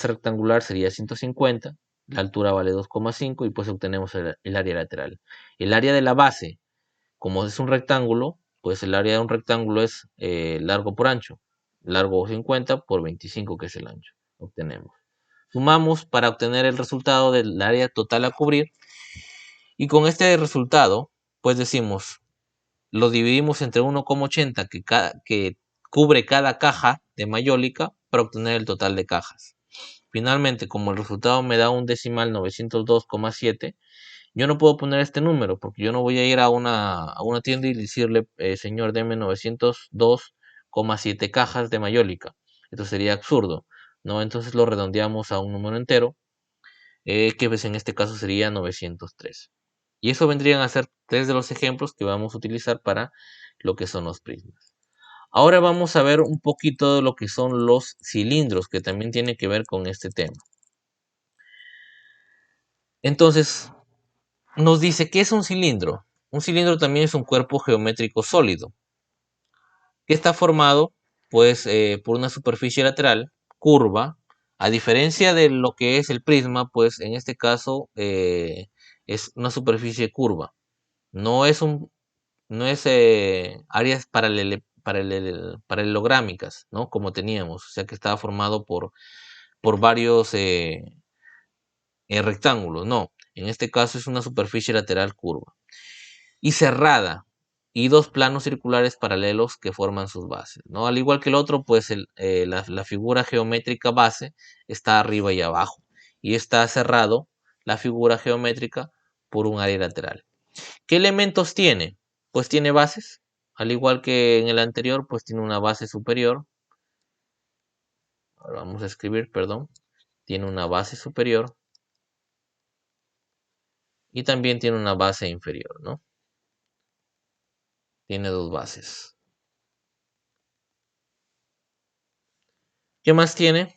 Speaker 1: rectangular sería 150, la altura vale 2,5 y pues obtenemos el área lateral. El área de la base, como es un rectángulo, pues el área de un rectángulo es largo por ancho. Largo 50 por 25, que es el ancho. Obtenemos. Sumamos para obtener el resultado del área total a cubrir. Y con este resultado, pues decimos, lo dividimos entre 1,80 que cubre cada caja de mayólica para obtener el total de cajas. Finalmente, como el resultado me da un decimal 902,7, yo no puedo poner este número porque yo no voy a ir a una tienda y decirle, señor, deme 902,7 cajas de mayólica. Esto sería absurdo, ¿no? Entonces lo redondeamos a un número entero, que pues en este caso sería 903. Y eso vendrían a ser tres de los ejemplos que vamos a utilizar para lo que son los prismas. Ahora vamos a ver un poquito de lo que son los cilindros, que también tiene que ver con este tema. Entonces, nos dice, ¿qué es un cilindro? Un cilindro también es un cuerpo geométrico sólido, que está formado pues por una superficie lateral curva, a diferencia de lo que es el prisma, pues en este caso es una superficie curva. No es áreas paralelográmicas, ¿no? Como teníamos, o sea que estaba formado por varios rectángulos, no. En este caso es una superficie lateral curva y cerrada y dos planos circulares paralelos que forman sus bases, ¿no? Al igual que el otro, pues la figura geométrica base está arriba y abajo y está cerrado la figura geométrica por un área lateral. ¿Qué elementos tiene? Pues tiene bases, al igual que en el anterior, pues tiene una base superior. Ahora vamos a escribir, perdón. Tiene una base superior y también tiene una base inferior, ¿no? Tiene dos bases. ¿Qué más tiene?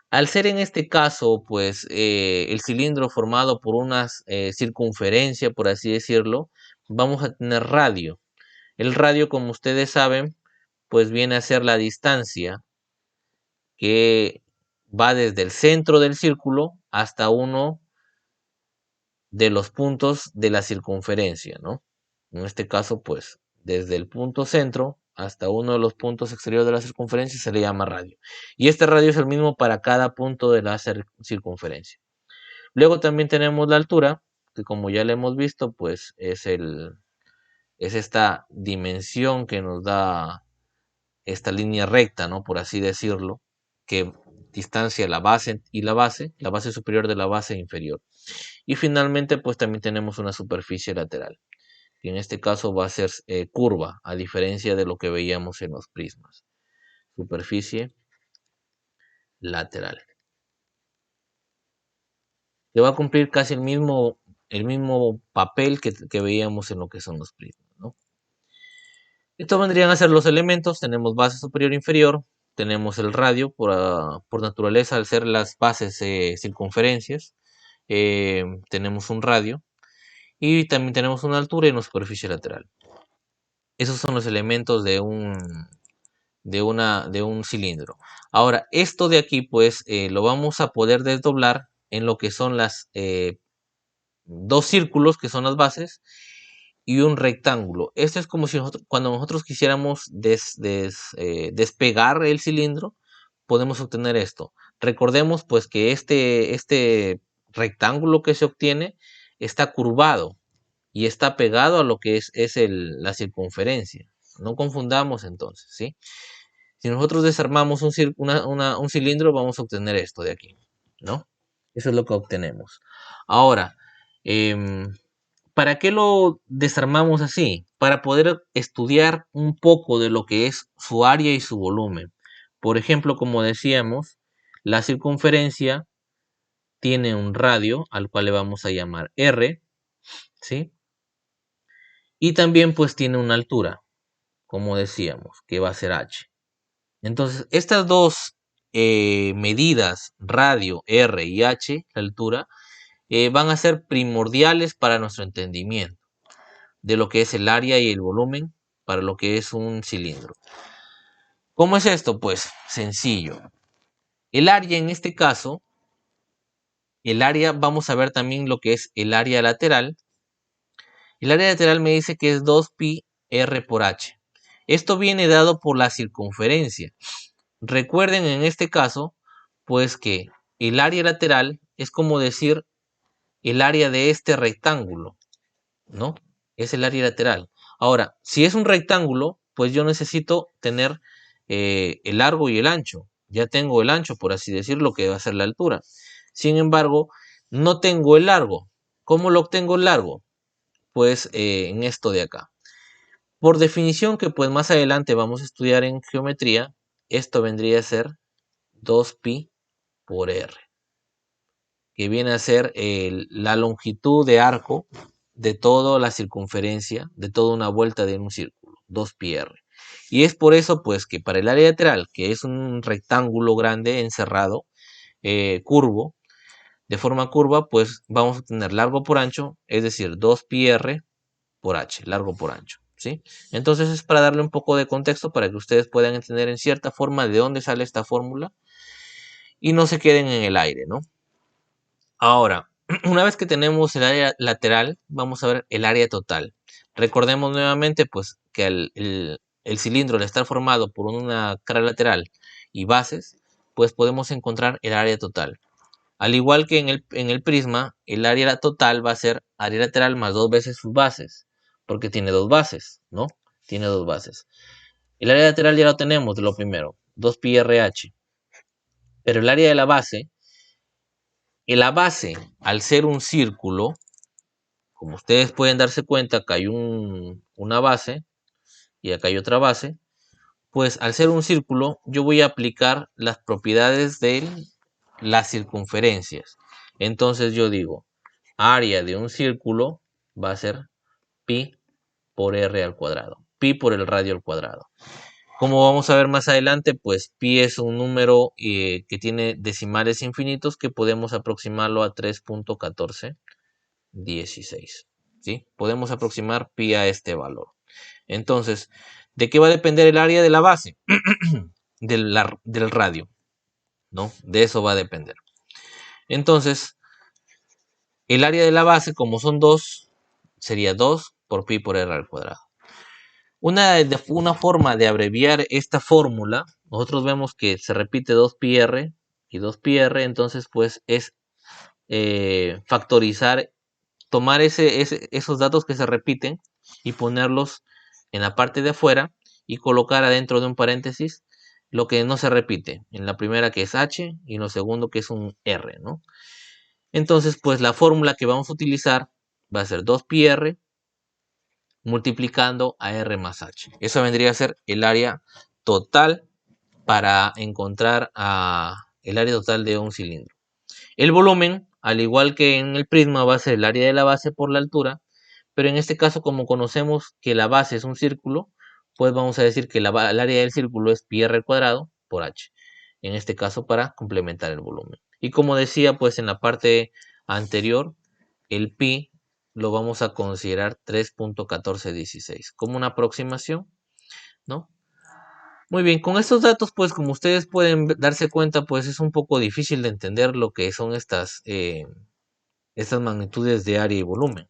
Speaker 1: Al ser en este caso, pues el cilindro formado por una circunferencia, por así decirlo, vamos a tener radio. El radio, como ustedes saben, pues viene a ser la distancia que va desde el centro del círculo hasta uno de los puntos de la circunferencia, ¿no? En este caso, pues desde el punto centro hasta uno de los puntos exteriores de la circunferencia se le llama radio. Y este radio es el mismo para cada punto de la circunferencia. Luego también tenemos la altura, que como ya le hemos visto, pues es esta dimensión que nos da esta línea recta, ¿no? Por así decirlo, que distancia la base y la base superior de la base inferior. Y finalmente, pues también tenemos una superficie lateral, que en este caso va a ser curva, a diferencia de lo que veíamos en los prismas. Superficie lateral, que va a cumplir casi el mismo papel que veíamos en lo que son los prismas, ¿no? Estos vendrían a ser los elementos. Tenemos base superior e inferior, tenemos el radio por naturaleza, al ser las bases circunferencias, tenemos un radio y también tenemos una altura y una superficie lateral. Esos son los elementos de un cilindro. Ahora, esto de aquí, pues, lo vamos a poder desdoblar en lo que son las dos círculos, que son las bases, y un rectángulo. Esto es como si cuando nosotros quisiéramos despegar el cilindro, podemos obtener esto. Recordemos, pues, que este rectángulo que se obtiene está curvado y está pegado a lo que es la circunferencia. No confundamos entonces, ¿sí? Si nosotros desarmamos un cilindro, vamos a obtener esto de aquí, ¿no? Eso es lo que obtenemos. Ahora, ¿para qué lo desarmamos así? Para poder estudiar un poco de lo que es su área y su volumen. Por ejemplo, como decíamos, la circunferencia tiene un radio al cual le vamos a llamar R, ¿sí? Y también pues tiene una altura, como decíamos, que va a ser H. Entonces, estas dos medidas, radio, R y H, la altura, van a ser primordiales para nuestro entendimiento de lo que es el área y el volumen para lo que es un cilindro. ¿Cómo es esto? Pues sencillo. El área en este caso, el área, vamos a ver también lo que es el área lateral. El área lateral me dice que es 2pi r por h. Esto viene dado por la circunferencia. Recuerden en este caso, pues que el área lateral es como decir el área de este rectángulo, ¿no? Es el área lateral. Ahora, si es un rectángulo, pues yo necesito tener el largo y el ancho. Ya tengo el ancho, por así decirlo, que va a ser la altura. Sin embargo, no tengo el largo. ¿Cómo lo obtengo el largo? Pues en esto de acá. Por definición, que pues más adelante vamos a estudiar en geometría, esto vendría a ser 2pi por r, que viene a ser la longitud de arco de toda la circunferencia, de toda una vuelta de un círculo, 2πr. Y es por eso, pues, que para el área lateral, que es un rectángulo grande encerrado, curvo, de forma curva, pues vamos a tener largo por ancho, es decir, 2πr por h, largo por ancho, ¿sí? Entonces es para darle un poco de contexto para que ustedes puedan entender en cierta forma de dónde sale esta fórmula y no se queden en el aire, ¿no? Ahora, una vez que tenemos el área lateral, vamos a ver el área total. Recordemos nuevamente, pues, que el cilindro al estar formado por una cara lateral y bases, pues podemos encontrar el área total. Al igual que en el prisma, el área total va a ser área lateral más 2 veces sus bases, porque tiene 2 bases, ¿no? Tiene 2 bases. El área lateral ya lo tenemos de lo primero, 2pi RH. Pero el área de la base, al ser un círculo, como ustedes pueden darse cuenta, acá hay una base y acá hay otra base, pues al ser un círculo yo voy a aplicar las propiedades de las circunferencias. Entonces yo digo, área de un círculo va a ser pi por r al cuadrado, pi por el radio al cuadrado. Como vamos a ver más adelante, pues pi es un número que tiene decimales infinitos que podemos aproximarlo a 3.1416. ¿Sí? Podemos aproximar pi a este valor. Entonces, ¿de qué va a depender el área de la base? del radio, ¿no? De eso va a depender. Entonces, el área de la base, como son 2, sería 2 por pi por r al cuadrado. Una forma de abreviar esta fórmula, nosotros vemos que se repite 2πr y 2πr, entonces pues es factorizar, tomar esos datos que se repiten y ponerlos en la parte de afuera y colocar adentro de un paréntesis lo que no se repite. En la primera que es h y en lo segundo que es un r, ¿no? Entonces, pues la fórmula que vamos a utilizar va a ser 2πr multiplicando a r más h. Eso vendría a ser el área total para encontrar el área total de un cilindro. El volumen, al igual que en el prisma, va a ser el área de la base por la altura, pero en este caso, como conocemos que la base es un círculo, pues vamos a decir que el área del círculo es pi r al cuadrado por h. En este caso, para complementar el volumen. Y como decía, pues en la parte anterior, el pi lo vamos a considerar 3.1416 como una aproximación, ¿no? Muy bien, con estos datos, pues como ustedes pueden darse cuenta, pues es un poco difícil de entender lo que son estas magnitudes de área y volumen.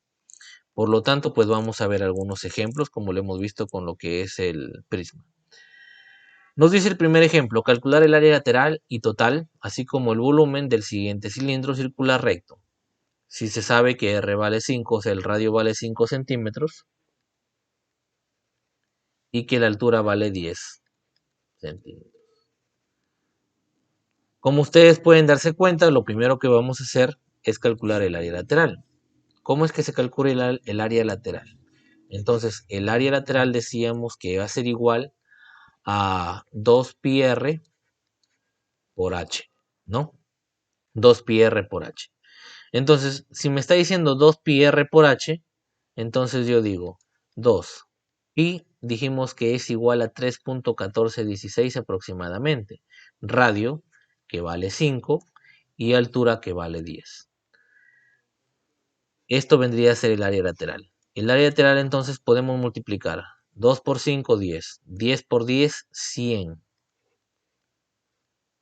Speaker 1: Por lo tanto, pues vamos a ver algunos ejemplos, como lo hemos visto con lo que es el prisma. Nos dice el primer ejemplo, calcular el área lateral y total, así como el volumen del siguiente cilindro circular recto. Si se sabe que R vale 5, o sea, el radio vale 5 centímetros, y que la altura vale 10 centímetros. Como ustedes pueden darse cuenta, lo primero que vamos a hacer es calcular el área lateral. ¿Cómo es que se calcula el área lateral? Entonces, el área lateral decíamos que va a ser igual a 2πr por h, ¿no? 2πr por h. Entonces, si me está diciendo 2πr por h, entonces yo digo 2. Pi dijimos que es igual a 3.1416 aproximadamente. Radio, que vale 5, y altura, que vale 10. Esto vendría a ser el área lateral. El área lateral entonces podemos multiplicar 2 por 5, 10. 10 por 10, 100.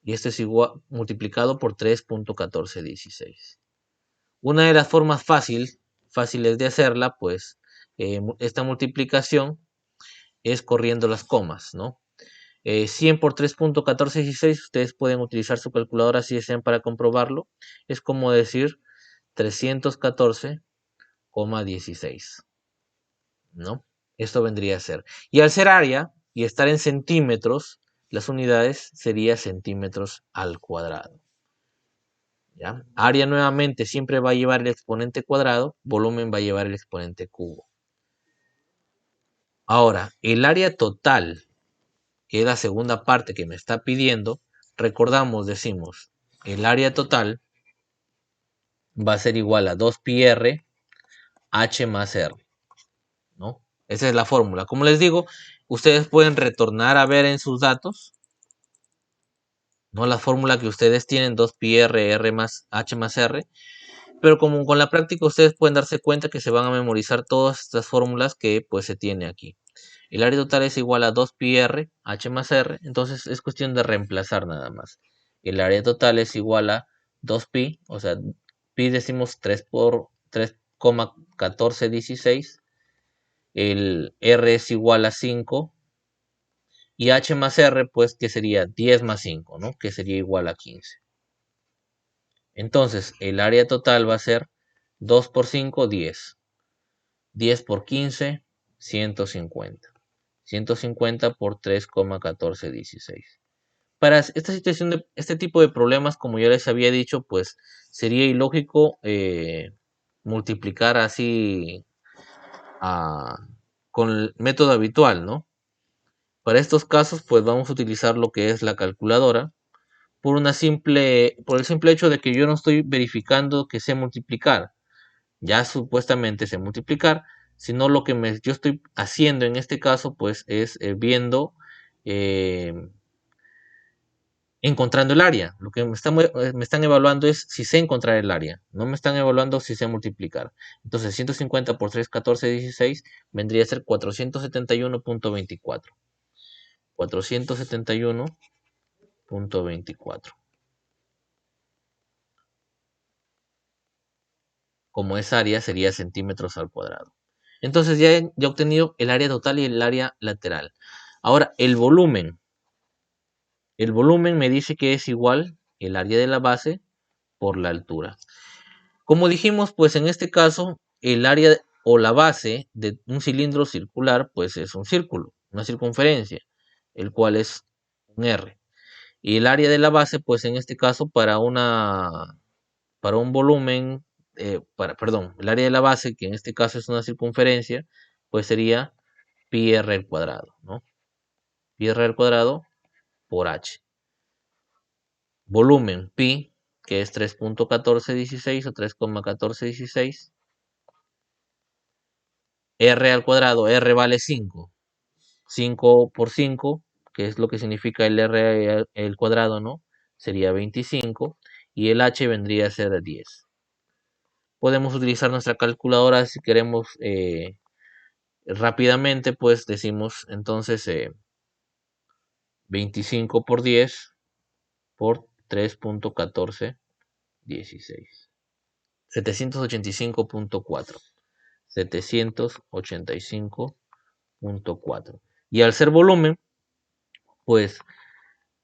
Speaker 1: Y esto es igual multiplicado por 3.1416. Una de las formas fáciles de hacerla, pues, esta multiplicación es corriendo las comas, ¿no? 100 por 3.1416, ustedes pueden utilizar su calculadora si desean para comprobarlo. Es como decir 314,16, ¿no? Esto vendría a ser. Y al ser área y estar en centímetros, las unidades serían centímetros al cuadrado. ¿Ya? Área nuevamente siempre va a llevar el exponente cuadrado, volumen va a llevar el exponente cubo. Ahora, el área total, que es la segunda parte que me está pidiendo, recordamos, decimos, el área total va a ser igual a 2πr h más r, ¿no? Esa es la fórmula. Como les digo, ustedes pueden retornar a ver en sus datos, ¿no? La fórmula que ustedes tienen, 2πr r más h más r, pero como con la práctica ustedes pueden darse cuenta que se van a memorizar todas estas fórmulas que pues se tiene aquí. El área total es igual a 2πr h más r, entonces es cuestión de reemplazar nada más. El área total es igual a 2pi, o sea, pi decimos 3 por 3,1416. El r es igual a 5 y h más r pues que sería 10 más 5, ¿no? Que sería igual a 15. Entonces el área total va a ser 2 por 5, 10. 10 por 15, 150. 150 por 3,1416. Para esta situación, este tipo de problemas, como ya les había dicho, pues sería ilógico multiplicar así con el método habitual, ¿no? Para estos casos, pues vamos a utilizar lo que es la calculadora por el simple hecho de que yo no estoy verificando que sé multiplicar. Ya supuestamente sé multiplicar, sino lo que yo estoy haciendo en este caso, pues es viendo, eh, encontrando el área. Lo que me están evaluando es si sé encontrar el área, no me están evaluando si sé multiplicar. Entonces 150 por 3, 14, 16 vendría a ser 471.24. 471.24. Como es área, sería centímetros al cuadrado. Entonces ya he obtenido el área total y el área lateral. Ahora, el volumen. El volumen me dice que es igual el área de la base por la altura. Como dijimos, pues en este caso, el área o la base de un cilindro circular, pues es un círculo, una circunferencia, el cual es un R. Y el área de la base, pues en este caso, para un volumen, perdón, el área de la base, que en este caso es una circunferencia, pues sería pi r al cuadrado, ¿no? Pi r al cuadrado por h. Volumen pi, que es 3.1416 o 3,1416. R al cuadrado, R vale 5. 5 por 5, que es lo que significa el R al cuadrado, ¿no? Sería 25. Y el H vendría a ser 10. Podemos utilizar nuestra calculadora si queremos rápidamente, pues decimos entonces 25 por 10 por 3.1416. 785.4. 785.4. Y al ser volumen, pues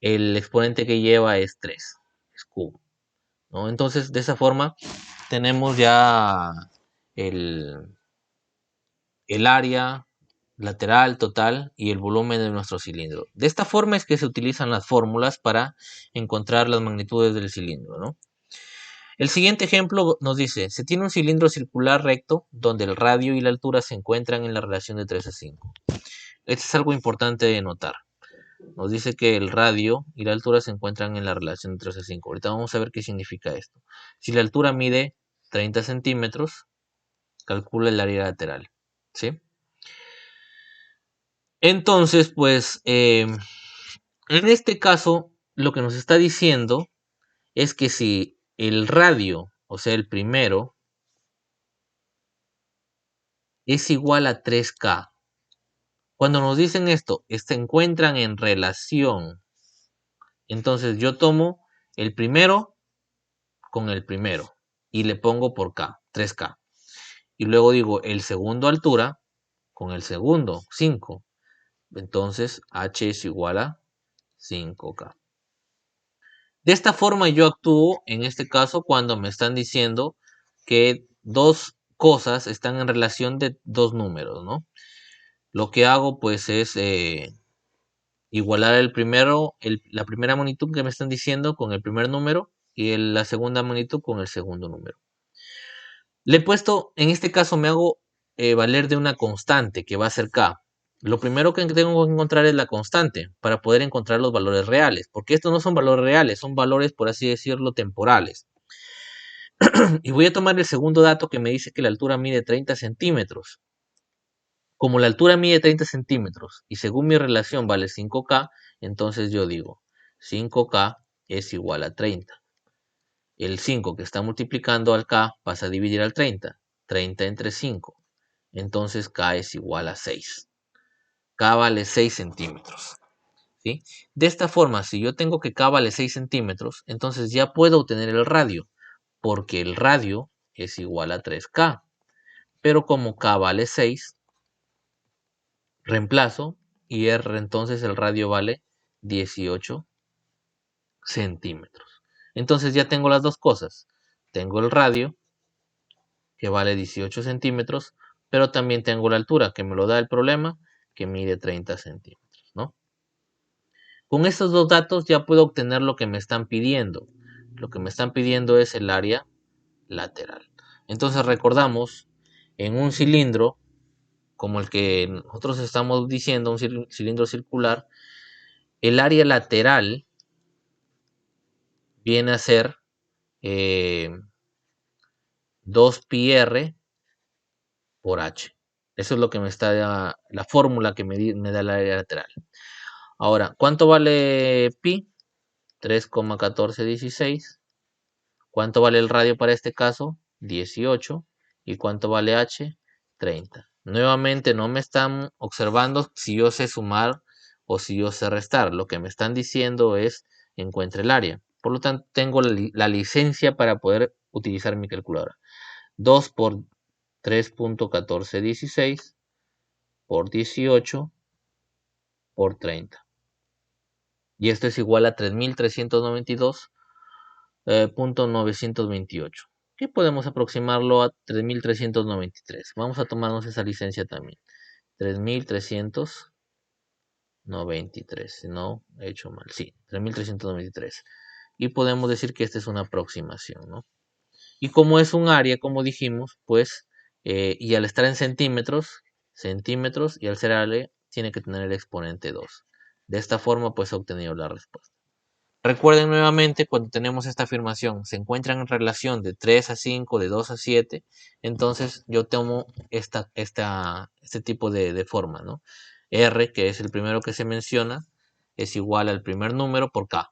Speaker 1: el exponente que lleva es 3, es cubo, ¿no? Entonces, de esa forma, tenemos ya el, el área lateral total y el volumen de nuestro cilindro. De esta forma es que se utilizan las fórmulas para encontrar las magnitudes del cilindro, ¿no? El siguiente ejemplo nos dice, se tiene un cilindro circular recto donde el radio y la altura se encuentran en la relación de 3 a 5. Esto es algo importante de notar. Nos dice que el radio y la altura se encuentran en la relación de 3 a 5. Ahorita vamos a ver qué significa esto. Si la altura mide 30 centímetros, calcula el área lateral, ¿sí? Entonces, pues, en este caso, lo que nos está diciendo es que si el radio, o sea, el primero, es igual a 3K, cuando nos dicen esto, se encuentran en relación, entonces yo tomo el primero con el primero y le pongo por K, 3K. Y luego digo el segundo altura con el segundo, 5. Entonces H es igual a 5K. De esta forma yo actúo en este caso cuando me están diciendo que dos cosas están en relación de dos números, ¿no? Lo que hago pues es igualar el primero, la primera magnitud que me están diciendo con el primer número y la segunda magnitud con el segundo número. Le he puesto, en este caso me hago valer de una constante que va a ser K. Lo primero que tengo que encontrar es la constante para poder encontrar los valores reales, porque estos no son valores reales, son valores, por así decirlo, temporales. Y voy a tomar el segundo dato que me dice que la altura mide 30 centímetros. Como la altura mide 30 centímetros y según mi relación vale 5K, entonces yo digo 5K es igual a 30. El 5 que está multiplicando al K pasa a dividir al 30. 30 entre 5. Entonces K es igual a 6. K vale 6 centímetros. ¿Sí? De esta forma, si yo tengo que K vale 6 centímetros, entonces ya puedo obtener el radio, porque el radio es igual a 3K. Pero como K vale 6, reemplazo y R entonces el radio vale 18 centímetros. Entonces ya tengo las dos cosas. Tengo el radio que vale 18 centímetros, pero también tengo la altura que me lo da el problema que mide 30 centímetros, ¿no? Con estos dos datos ya puedo obtener lo que me están pidiendo. Lo que me están pidiendo es el área lateral. Entonces recordamos, en un cilindro, como el que nosotros estamos diciendo, un cilindro circular, el área lateral viene a ser 2pi r por h. Eso es lo que me está, la fórmula que me da el área lateral. Ahora, ¿cuánto vale pi? 3,1416. ¿Cuánto vale el radio para este caso? 18. ¿Y cuánto vale h? 30. Nuevamente no me están observando si yo sé sumar o si yo sé restar. Lo que me están diciendo es encuentre el área. Por lo tanto, tengo la licencia para poder utilizar mi calculadora. 2 por 3.1416 por 18 por 30. Y esto es igual a 3.392.928. que podemos aproximarlo a 3393. Vamos a tomarnos esa licencia también. 3393, si no he hecho mal, sí, 3393. Y podemos decir que esta es una aproximación, ¿no? Y como es un área, como dijimos, pues, y al estar en centímetros, y al ser área, tiene que tener el exponente 2. De esta forma, pues, he obtenido la respuesta. Recuerden nuevamente, cuando tenemos esta afirmación, se encuentran en relación de 3 a 5, de 2 a 7, entonces yo tomo este tipo de forma, ¿no? R, que es el primero que se menciona, es igual al primer número por K.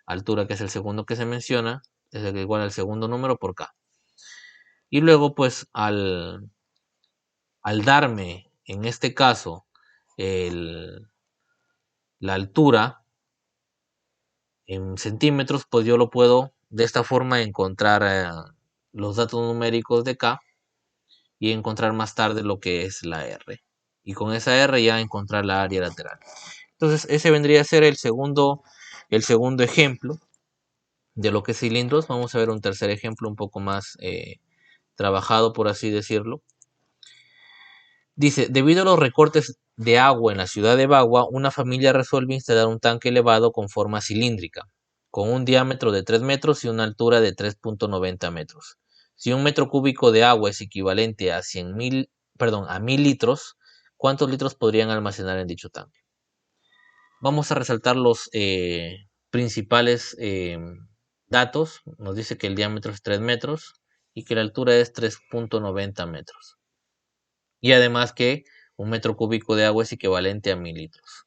Speaker 1: Altura, que es el segundo que se menciona, es igual al segundo número por K. Y luego, pues, al darme, en este caso, la altura en centímetros, pues yo lo puedo de esta forma encontrar los datos numéricos de K y encontrar más tarde lo que es la R. Y con esa R ya encontrar la área lateral. Entonces ese vendría a ser el segundo ejemplo de lo que es cilindros. Vamos a ver un tercer ejemplo un poco más trabajado, por así decirlo. Dice, debido a los recortes de agua en la ciudad de Bagua, una familia resuelve instalar un tanque elevado con forma cilíndrica, con un diámetro de 3 metros y una altura de 3.90 metros. Si un metro cúbico de agua es equivalente a 1.000 litros, ¿cuántos litros podrían almacenar en dicho tanque? Vamos a resaltar los principales datos. Nos dice que el diámetro es 3 metros y que la altura es 3.90 metros. Y además que un metro cúbico de agua es equivalente a 1.000 litros.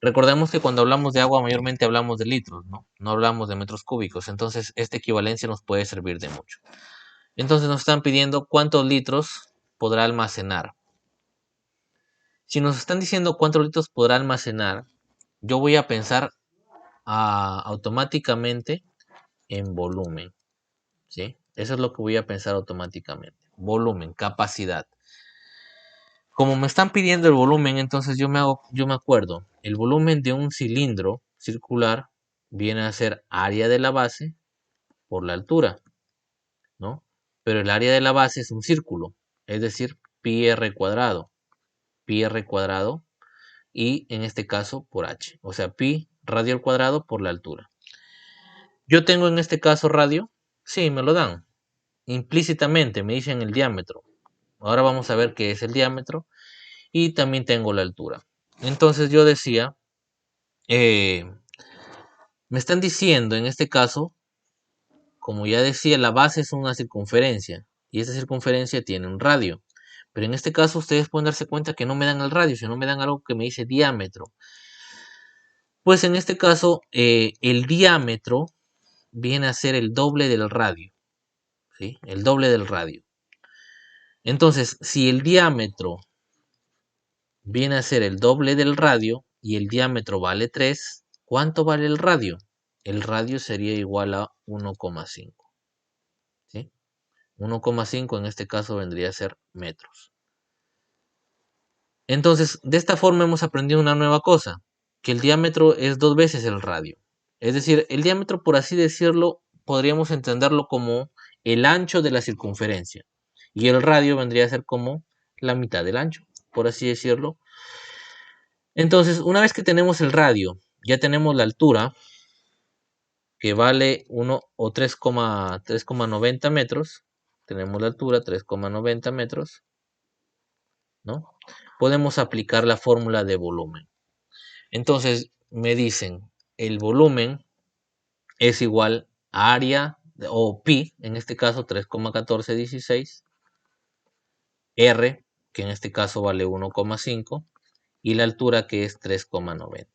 Speaker 1: Recordemos que cuando hablamos de agua mayormente hablamos de litros, ¿no? No hablamos de metros cúbicos, entonces esta equivalencia nos puede servir de mucho. Entonces nos están pidiendo cuántos litros podrá almacenar. Si nos están diciendo cuántos litros podrá almacenar, yo voy a pensar automáticamente en volumen, ¿sí? Eso es lo que voy a pensar automáticamente. Volumen, capacidad. Como me están pidiendo el volumen, entonces yo me acuerdo, el volumen de un cilindro circular viene a ser área de la base por la altura, ¿no? Pero el área de la base es un círculo, es decir, pi r cuadrado, y en este caso por h, o sea, pi radio al cuadrado por la altura. Yo tengo en este caso radio, sí, me lo dan, implícitamente me dicen el diámetro. Ahora vamos a ver qué es el diámetro. Y también tengo la altura. Entonces yo decía, me están diciendo en este caso, como ya decía, la base es una circunferencia y esta circunferencia tiene un radio. Pero en este caso ustedes pueden darse cuenta que no me dan el radio, sino me dan algo que me dice diámetro. Pues en este caso el diámetro viene a ser el doble del radio, ¿sí? El doble del radio. Entonces, si el diámetro viene a ser el doble del radio y el diámetro vale 3, ¿cuánto vale el radio? El radio sería igual a 1,5. ¿Sí? 1,5 en este caso vendría a ser metros. Entonces, de esta forma hemos aprendido una nueva cosa, que el diámetro es 2 veces el radio. Es decir, el diámetro, por así decirlo, podríamos entenderlo como el ancho de la circunferencia. Y el radio vendría a ser como la mitad del ancho, por así decirlo. Entonces, una vez que tenemos el radio, ya tenemos la altura, que vale 1 o 3,90 metros. Tenemos la altura, 3,90 metros, ¿no? Podemos aplicar la fórmula de volumen. Entonces, me dicen, el volumen es igual a área, o pi, en este caso 3,1416, r, que en este caso vale 1,5, y la altura que es 3,90.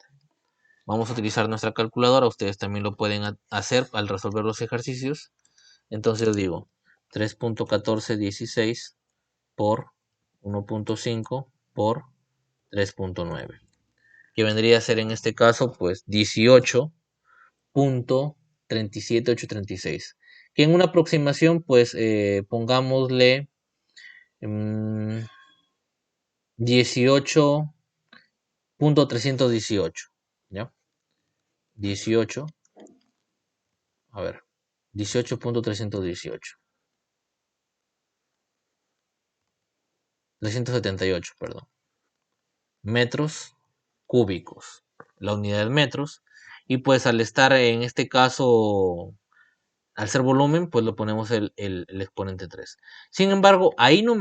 Speaker 1: Vamos a utilizar nuestra calculadora, ustedes también lo pueden hacer al resolver los ejercicios. Entonces yo digo 3.1416 por 1.5 por 3.9, que vendría a ser en este caso pues 18.37836, que en una aproximación pues pongámosle 18.318, ¿ya? 18, a ver, 18.318. 378, perdón. Metros cúbicos. La unidad es metros. Y pues al estar en este caso, al ser volumen, pues lo ponemos el exponente 3. Sin embargo, ahí no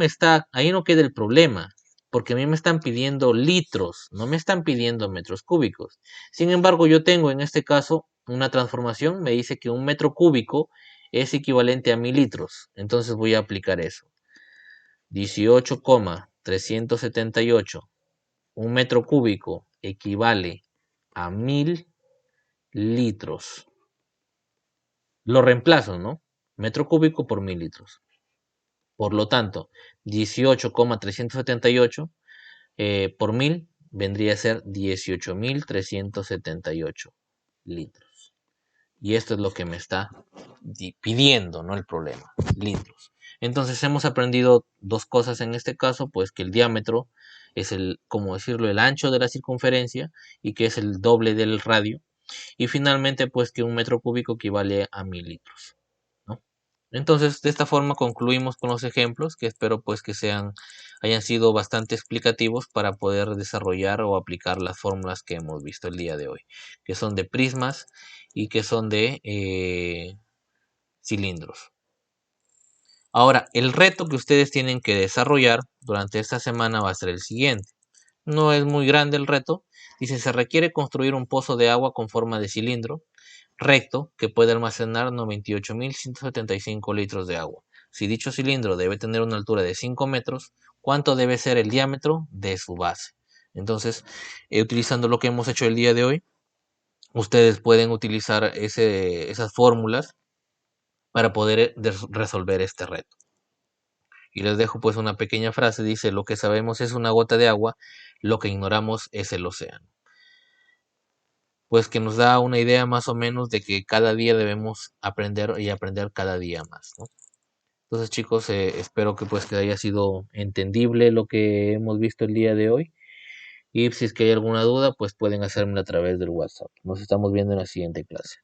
Speaker 1: queda el problema, porque a mí me están pidiendo litros, no me están pidiendo metros cúbicos. Sin embargo, yo tengo en este caso una transformación, me dice que un metro cúbico es equivalente a 1000 litros. Entonces voy a aplicar eso. 18,378. Un metro cúbico equivale a 1000 litros. Lo reemplazo, ¿no? Metro cúbico por 1000 litros. Por lo tanto, 18,378 por 1000 vendría a ser 18.378 litros. Y esto es lo que me está pidiendo, no el problema, litros. Entonces hemos aprendido dos cosas en este caso, pues que el diámetro es el, como decirlo, el ancho de la circunferencia y que es el doble del radio. Y finalmente, pues que un metro cúbico equivale a 1000 litros, ¿no? Entonces, de esta forma concluimos con los ejemplos, que espero pues que hayan sido bastante explicativos para poder desarrollar o aplicar las fórmulas que hemos visto el día de hoy, que son de prismas y que son de cilindros. Ahora, el reto que ustedes tienen que desarrollar durante esta semana va a ser el siguiente. No es muy grande el reto. Dice, se requiere construir un pozo de agua con forma de cilindro recto que puede almacenar 98.175 litros de agua. Si dicho cilindro debe tener una altura de 5 metros, ¿cuánto debe ser el diámetro de su base? Entonces, utilizando lo que hemos hecho el día de hoy, ustedes pueden utilizar esas fórmulas para poder resolver este reto. Y les dejo pues una pequeña frase, dice, lo que sabemos es una gota de agua, lo que ignoramos es el océano. Pues que nos da una idea más o menos de que cada día debemos aprender y aprender cada día más, ¿no? Entonces chicos, espero que pues que haya sido entendible lo que hemos visto el día de hoy. Y si es que hay alguna duda, pues pueden hacérmela a través del WhatsApp. Nos estamos viendo en la siguiente clase.